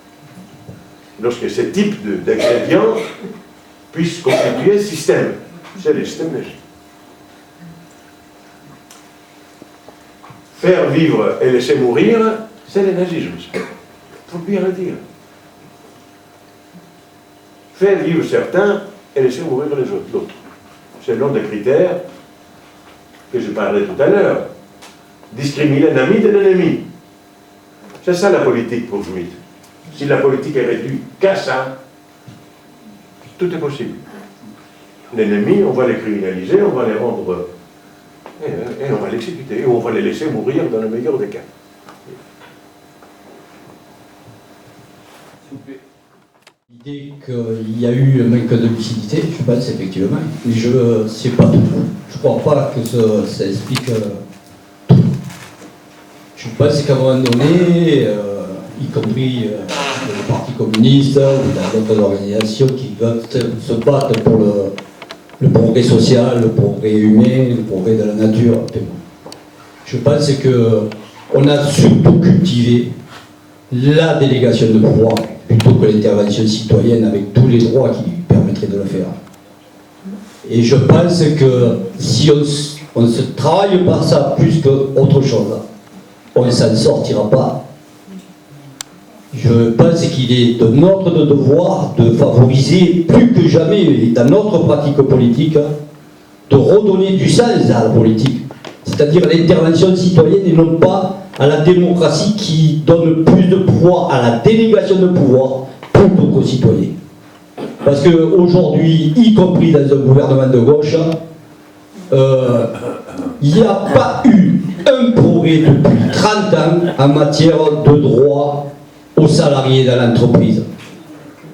Lorsque ce type d'ingrédients puisse constituer un système. C'est le système nazi. Faire vivre et laisser mourir, c'est le nazisme. Il faut bien le dire. Faire vivre certains et laisser mourir les autres. Selon des critères que je parlais tout à l'heure. Discriminer l'ami de l'ennemi. C'est ça la politique pour Schmitt. Si la politique est réduite qu'à ça, tout est possible. L'ennemi, on va les criminaliser, on va les rendre... Et on va l'exécuter, et on va les laisser mourir dans le meilleur des cas. L'idée qu'il y a eu un manque de lucidité, je pense effectivement, mais je ne sais pas tout. Je ne crois pas que ça explique tout. Je pense qu'à un moment donné, y compris dans le Parti communiste ou dans d'autres organisations qui veulent se battre pour le progrès social, le progrès humain, le progrès de la nature. Je pense qu'on a surtout cultivé la délégation de pouvoir plutôt que l'intervention citoyenne avec tous les droits qui permettraient de le faire. Et je pense que si on ne se travaille pas ça plus qu'autre chose, on ne s'en sortira pas. Je pense qu'il est de notre devoir de favoriser plus que jamais dans notre pratique politique de redonner du sens à la politique, c'est-à-dire l'intervention citoyenne et non pas à la démocratie qui donne plus de pouvoir à la délégation de pouvoir plutôt qu'aux citoyens. Parce qu'aujourd'hui, y compris dans un gouvernement de gauche, il n'y a pas eu un progrès depuis 30 ans en matière de droits aux salariés dans l'entreprise.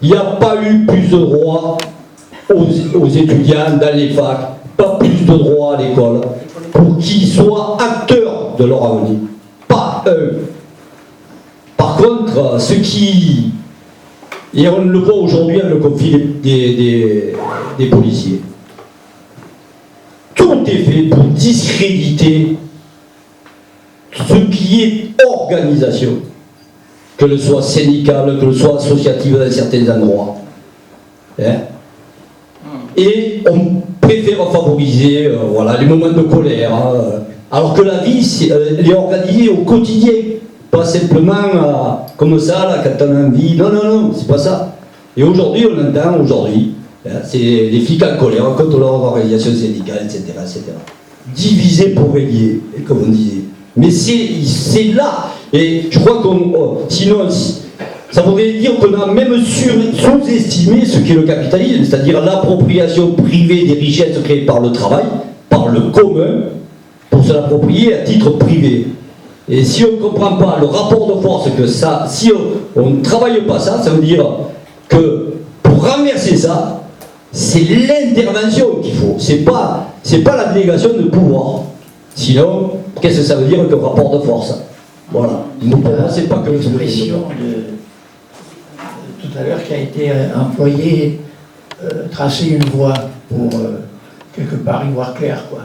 Il n'y a pas eu plus de droits aux étudiants dans les facs, pas plus de droits à l'école, pour qu'ils soient acteurs de leur avenir. Pas un. Par contre, ce qui... Et on le voit aujourd'hui avec le conflit des policiers. Tout est fait pour discréditer ce qui est organisation, que ce soit syndical, que ce soit associatif dans certains endroits. Hein? Et on préfère favoriser voilà, les moments de colère, hein, alors que la vie, elle est organisée au quotidien, pas simplement comme ça, là, quand on a envie. Non, non, non, c'est pas ça. Et aujourd'hui, on entend, hein, c'est les flics en colère contre leur organisation syndicale, etc., etc. Diviser pour régner, comme on disait. Mais c'est là. Et je crois qu'on... sinon, ça voudrait dire qu'on a même sous-estimé ce qu'est le capitalisme, c'est-à-dire l'appropriation privée des richesses créées par le travail, par le commun, pour se l'approprier à titre privé. Et si on ne comprend pas le rapport de force que ça, si on ne travaille pas ça, ça veut dire que pour renverser ça, c'est l'intervention qu'il faut. C'est pas la délégation de pouvoir. Sinon, qu'est-ce que ça veut dire que rapport de force? Voilà. Pour moi, c'est pas que l'expression tout à l'heure qui a été employée, tracer une voie pour quelque part y voir clair, quoi.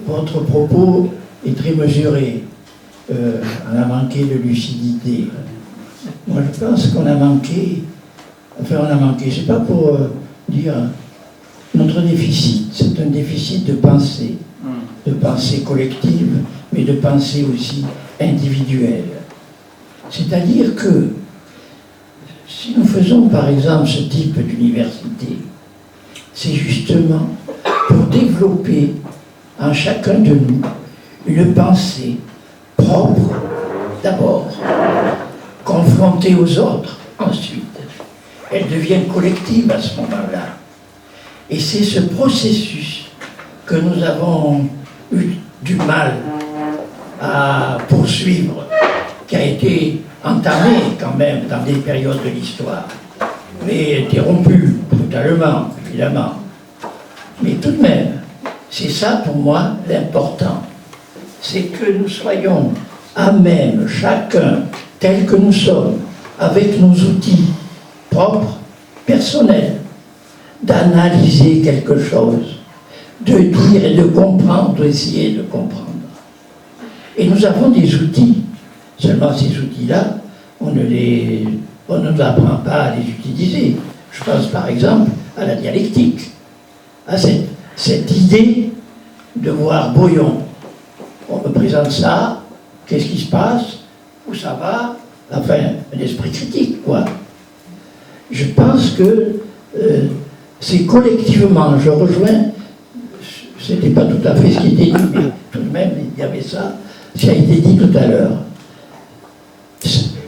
Votre propos est très mesuré. On a manqué de lucidité. Moi, je pense qu'on a manqué. Enfin, on a manqué. C'est pas pour dire notre déficit. C'est un déficit de pensée collective, mais de pensée aussi individuelle. C'est-à-dire que si nous faisons par exemple ce type d'université, c'est justement pour développer en chacun de nous une pensée propre d'abord, confrontée aux autres ensuite. Elle devient collective à ce moment-là. Et c'est ce processus que nous avons eu du mal à poursuivre, qui a été entamé quand même dans des périodes de l'histoire, mais interrompu brutalement, évidemment. Mais tout de même, C'est ça pour moi l'important. C'est que nous soyons à même, chacun, tel que nous sommes, avec nos outils propres, personnels, d'analyser quelque chose, de dire et de comprendre, d'essayer de comprendre. Et nous avons des outils. Seulement ces outils-là, on ne nous apprend pas à les utiliser. Je pense par exemple à la dialectique, à cette idée de voir brouillon. On me présente ça, qu'est-ce qui se passe, où ça va, enfin, un esprit critique, quoi. Je pense que c'est collectivement, je rejoins, c'était pas tout à fait ce qui était dit, mais tout de même, il y avait ça, qui a été dit tout à l'heure.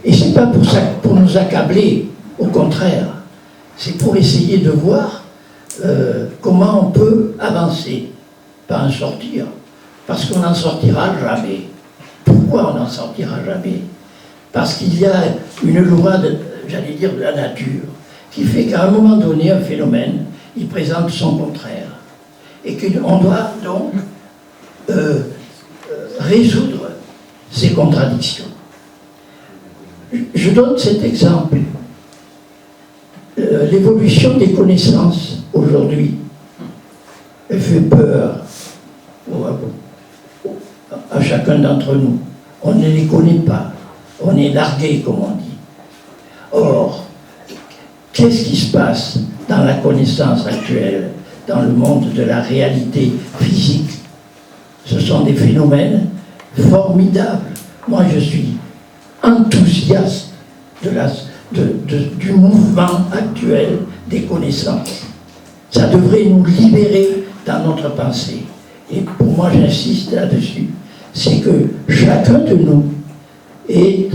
Et c'est pas pour ça, pour nous accabler, au contraire, c'est pour essayer de voir comment on peut avancer, pas en sortir, parce qu'on n'en sortira jamais. Pourquoi on n'en sortira jamais? Parce qu'il y a une loi, j'allais dire, de la nature, qui fait qu'à un moment donné, un phénomène, il présente son contraire. Et qu'on doit donc résoudre ces contradictions. Je donne cet exemple. L'évolution des connaissances aujourd'hui, elle fait peur à chacun d'entre nous. On ne les connaît pas. On est largué, comme on dit. Or, qu'est-ce qui se passe dans la connaissance actuelle, dans le monde de la réalité physique? Ce sont des phénomènes formidables. Moi, je suis enthousiaste du mouvement actuel des connaissances. Ça devrait nous libérer dans notre pensée. Et pour moi, j'insiste là-dessus, c'est que chacun de nous est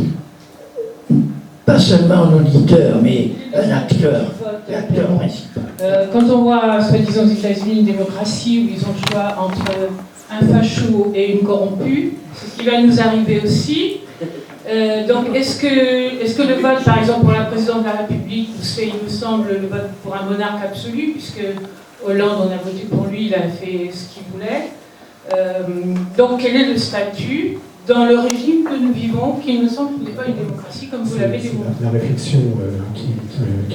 pas seulement un auditeur, mais un acteur, l'acteur principal. Quand on voit, soi-disant aux États-Unis, une démocratie où ils ont le choix entre un facho et une corrompue, c'est ce qui va nous arriver aussi. Donc, est-ce que le vote, par exemple, pour la présidente de la République, il me semble, le vote pour un monarque absolu, puisque Hollande, on a voté pour lui, il a fait ce qu'il voulait. Donc, quel est le statut dans le régime que nous vivons, qui me semble n'est pas une démocratie, comme vous l'avez démontré? La réflexion qui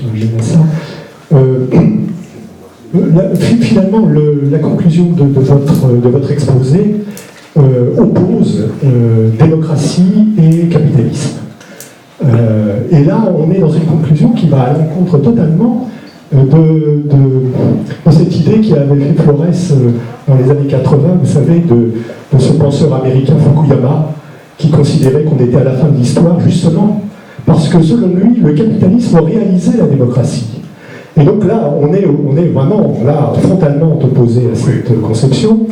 nous mène à ça. Finalement, la conclusion de votre exposé oppose démocratie et capitalisme. Et là, on est dans une conclusion qui va à l'encontre totalement de cette idée qui avait fait Flores dans les années 80, vous savez, de ce penseur américain Fukuyama, qui considérait qu'on était à la fin de l'histoire, justement, parce que selon lui, le capitalisme réalisait la démocratie. Et donc là, on est vraiment là, frontalement opposé à cette conception.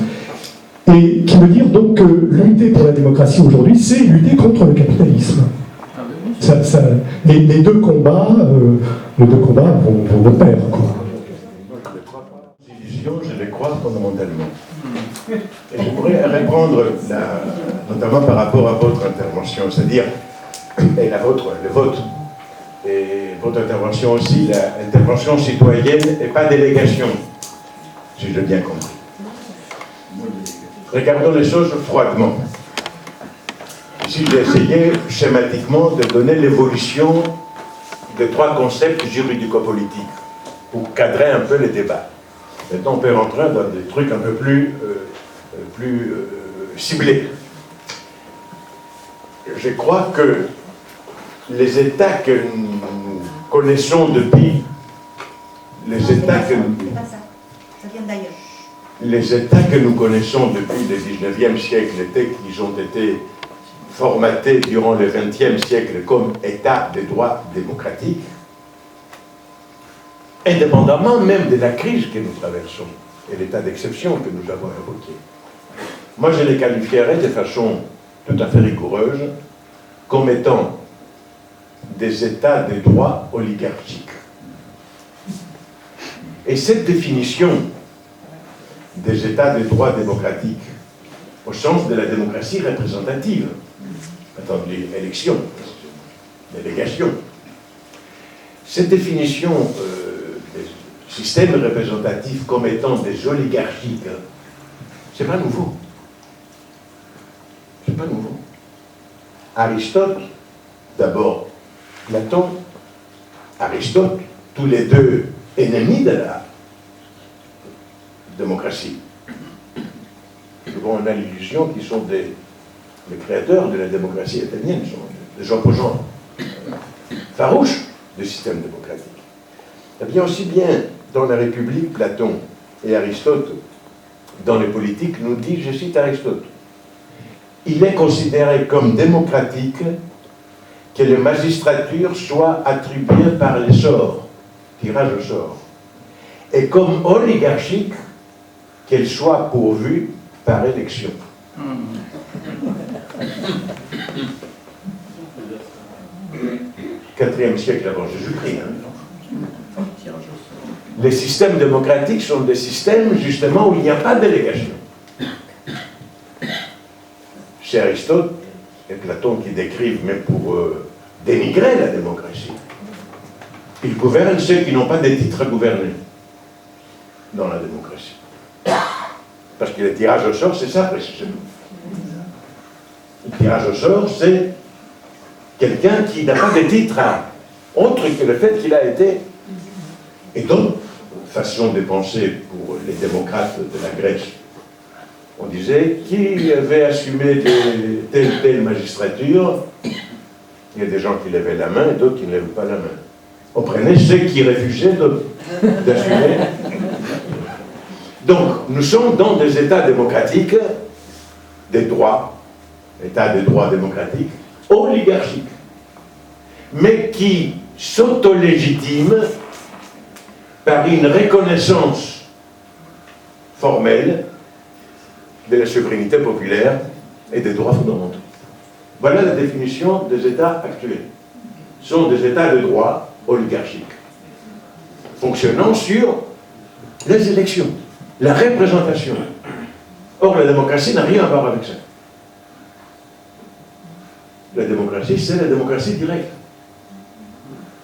Et qui veut dire donc que lutter pour la démocratie aujourd'hui, c'est lutter contre le capitalisme. Les deux combats vont de pair, quoi. Je les crois fondamentalement. Et je pourrais répondre, notamment par rapport à votre intervention, c'est-à-dire, et le vote, et votre intervention aussi, l'intervention citoyenne et pas délégation, si j'ai bien compris. Regardons les choses froidement. Ici, j'ai essayé schématiquement de donner l'évolution de trois concepts juridico-politiques pour cadrer un peu les débats. Maintenant, on peut rentrer dans des trucs un peu plus ciblés. Je crois que les États que nous connaissons depuis, les États que nous connaissons depuis le 19e siècle, ils ont été formatés durant le 20e siècle comme États de droit démocratique, indépendamment même de la crise que nous traversons et l'état d'exception que nous avons évoqué. Moi, je les qualifierais de façon tout à fait rigoureuse comme étant des États de droit oligarchiques. Et cette définition des États de droit démocratique, au sens de la démocratie représentative, attendez, élection, délégation, cette définition des systèmes représentatifs comme étant des oligarchiques C'est pas nouveau. C'est pas nouveau. Aristote, d'abord Platon, Aristote, tous les deux ennemis de la démocratie. Souvent on a l'illusion qu'ils sont les créateurs de la démocratie athénienne, sont des opposants farouches du système démocratique. Eh bien, aussi bien dans la République, Platon et Aristote, dans les politiques, nous dit, je cite Aristote, il est considéré comme démocratique que les magistratures soient attribuées par les sorts, tirage au sort, et comme oligarchique qu'elles soient pourvues par élection. IVe siècle avant Jésus-Christ. Hein. Les systèmes démocratiques sont des systèmes justement où il n'y a pas de délégation. C'est Aristote et Platon qui décrivent, mais pour dénigrer la démocratie. Ils gouvernent ceux qui n'ont pas de titre à gouverner dans la démocratie. Parce que le tirage au sort, c'est ça précisément. Le tirage au sort, c'est quelqu'un qui n'a pas de titre autre que le fait qu'il a été. Et donc, façon de penser pour les démocrates de la Grèce, on disait qui avait assumé telle magistrature, il y a des gens qui levaient la main et d'autres qui ne levaient pas la main. On prenait ceux qui refusaient d'assumer. Donc, nous sommes dans des États démocratiques, des droits, États de droit démocratiques, oligarchiques, mais qui s'auto-légitiment par une reconnaissance formelle de la souveraineté populaire et des droits fondamentaux. Voilà la définition des États actuels. Ce sont des États de droit oligarchiques, fonctionnant sur les élections, la représentation. Or, la démocratie n'a rien à voir avec ça. La démocratie, c'est la démocratie directe.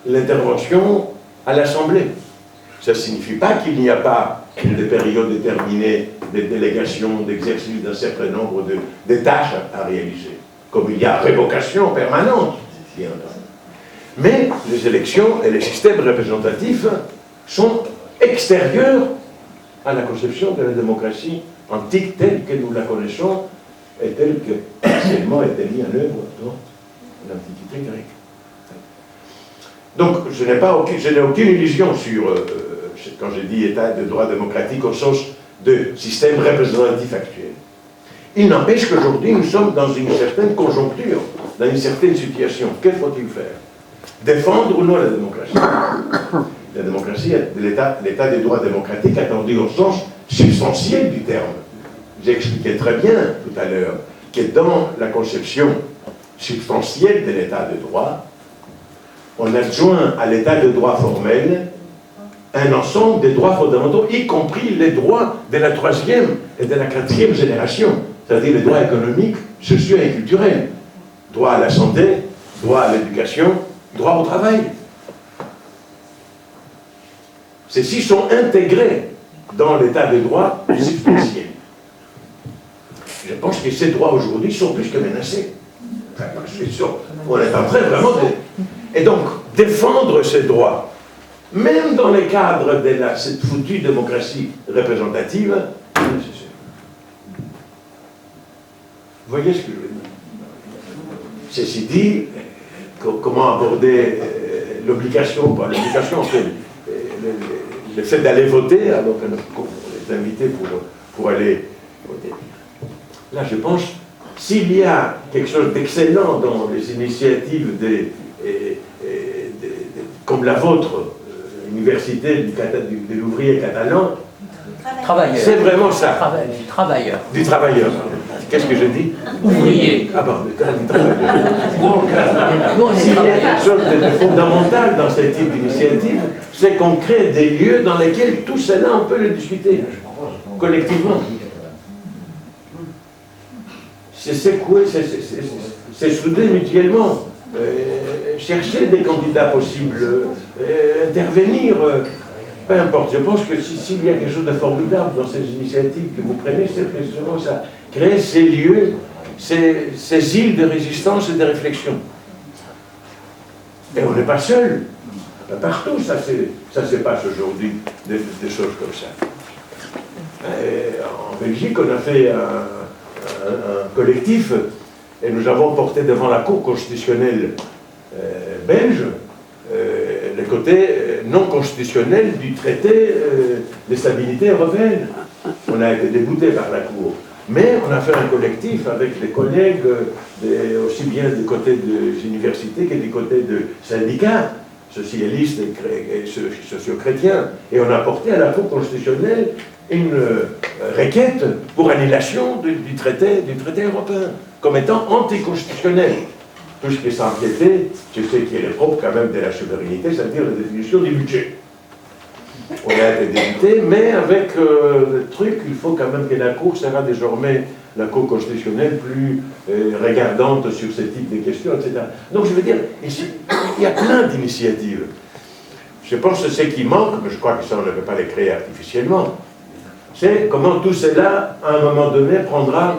L'intervention à l'Assemblée. Ça ne signifie pas qu'il n'y a pas des périodes déterminées, des délégations, d'exercice d'un certain nombre de tâches à réaliser. Comme il y a révocation permanente, bien entendu. Mais les élections et les systèmes représentatifs sont extérieurs à la conception de la démocratie antique telle que nous la connaissons et telle que partiellement a été mise en œuvre dans l'Antiquité grecque. Donc, je n'ai aucune illusion sur, quand je dis État de droit démocratique au sens de système représentatif actuel. Il n'empêche qu'aujourd'hui, nous sommes dans une certaine conjoncture, dans une certaine situation. Que faut-il faire? Défendre ou non la démocratie? La démocratie, l'État des droits démocratiques attendu au sens substantiel du terme. J'ai expliqué très bien tout à l'heure que dans la conception substantielle de l'État de droit, on adjoint à l'État de droit formel un ensemble des droits fondamentaux, y compris les droits de la 3e et de la 4e génération, c'est-à-dire les droits économiques, sociaux et culturels. Droit à la santé, droit à l'éducation, droit au travail. Ceux-ci sont intégrés dans l'état de droit substantiel. Je pense que ces droits aujourd'hui sont plus que menacés. Enfin, on est en train vraiment de... Et donc, défendre ces droits, même dans le cadre de cette foutue démocratie représentative, est nécessaire. Vous voyez ce que je veux dire? Ceci dit, comment aborder l'obligation, pas l'obligation, le fait d'aller voter, alors que nous les inviter pour aller voter. Là, je pense, s'il y a quelque chose d'excellent dans les initiatives comme la vôtre, Université de l'ouvrier catalan, c'est vraiment ça. Travailleur. Du travailleur. Qu'est-ce que je dis? Ouvrier. Ah bon, du travailleur. Donc, s'il y a quelque chose de fondamental dans ce type d'initiative, c'est qu'on crée des lieux dans lesquels tout cela, on peut le discuter collectivement. C'est secouer, c'est souder mutuellement, chercher des candidats possibles, intervenir peu importe. Je pense que s'il y a quelque chose de formidable dans ces initiatives que vous prenez, c'est précisément ça. Créer ces lieux, ces îles de résistance et de réflexion. Et on n'est pas seul. Partout, ça se passe aujourd'hui, des choses comme ça. Et en Belgique, on a fait un collectif et nous avons porté devant la Cour constitutionnelle belge le côté non constitutionnel du traité de stabilité européenne. On a été débouté par la Cour. Mais on a fait un collectif avec des collègues, aussi bien du côté des universités que du côté des syndicats socialistes et socio-chrétiens. Et on a porté à la Cour constitutionnelle une requête pour annulation du traité européen, comme étant anticonstitutionnel. Tout ce qui est sans piété, c'est ce qui est propre quand même de la souveraineté, c'est-à-dire la définition du budget. On a été débité, mais avec le truc, il faut quand même que la Cour sera désormais, la Cour constitutionnelle, plus regardante sur ce type de questions, etc. Donc je veux dire, il y a plein d'initiatives. Je pense que ce qui manque, mais je crois que ça on ne peut pas les créer artificiellement, c'est comment tout cela, à un moment donné, prendra...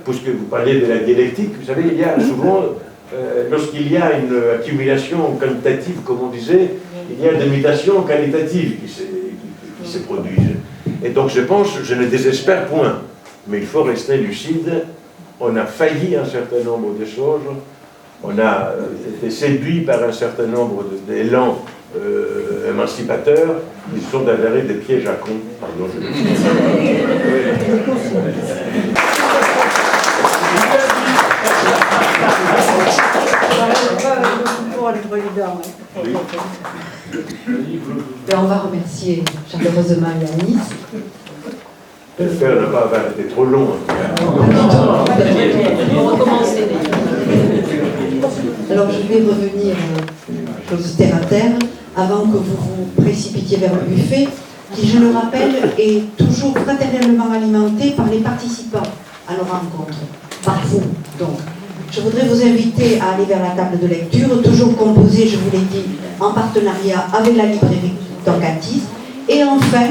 Puisque vous parlez de la dialectique, vous savez, il y a souvent, lorsqu'il y a une accumulation quantitative, comme on disait, il y a des mutations qualitatives qui se produisent. Et donc je pense, je ne désespère point, mais il faut rester lucide. On a failli un certain nombre de choses, on a été séduit par un certain nombre d'élans émancipateurs, qui sont avérés des pièges à con. Pardon, je le dis. On va remercier chaleureusement Yanis. J'espère ne pas avoir été trop long. On va recommencer. Alors je vais revenir terre à terre avant que vous vous précipitiez vers le buffet, qui, je le rappelle, est toujours fraternellement alimenté par les participants à nos rencontres, par vous donc. Je voudrais vous inviter à aller vers la table de lecture, toujours composée, je vous l'ai dit, en partenariat avec la librairie Tancatis. Et enfin,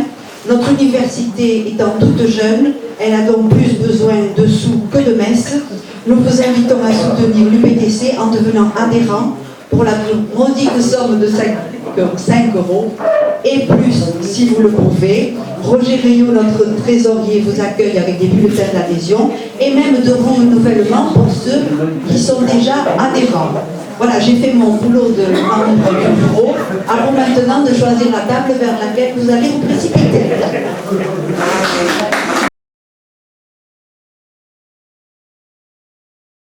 notre université étant toute jeune, elle a donc plus besoin de sous que de messes. Nous vous invitons à soutenir l'UPTC en devenant adhérent pour la modique somme de 5 €, et plus, si vous le pouvez. Roger Rayot, notre trésorier, vous accueille avec des bulletins d'adhésion et même de renouvellement pour ceux qui sont déjà adhérents. Voilà, j'ai fait mon boulot de membre du bureau. À vous maintenant de choisir la table vers laquelle vous allez vous précipiter.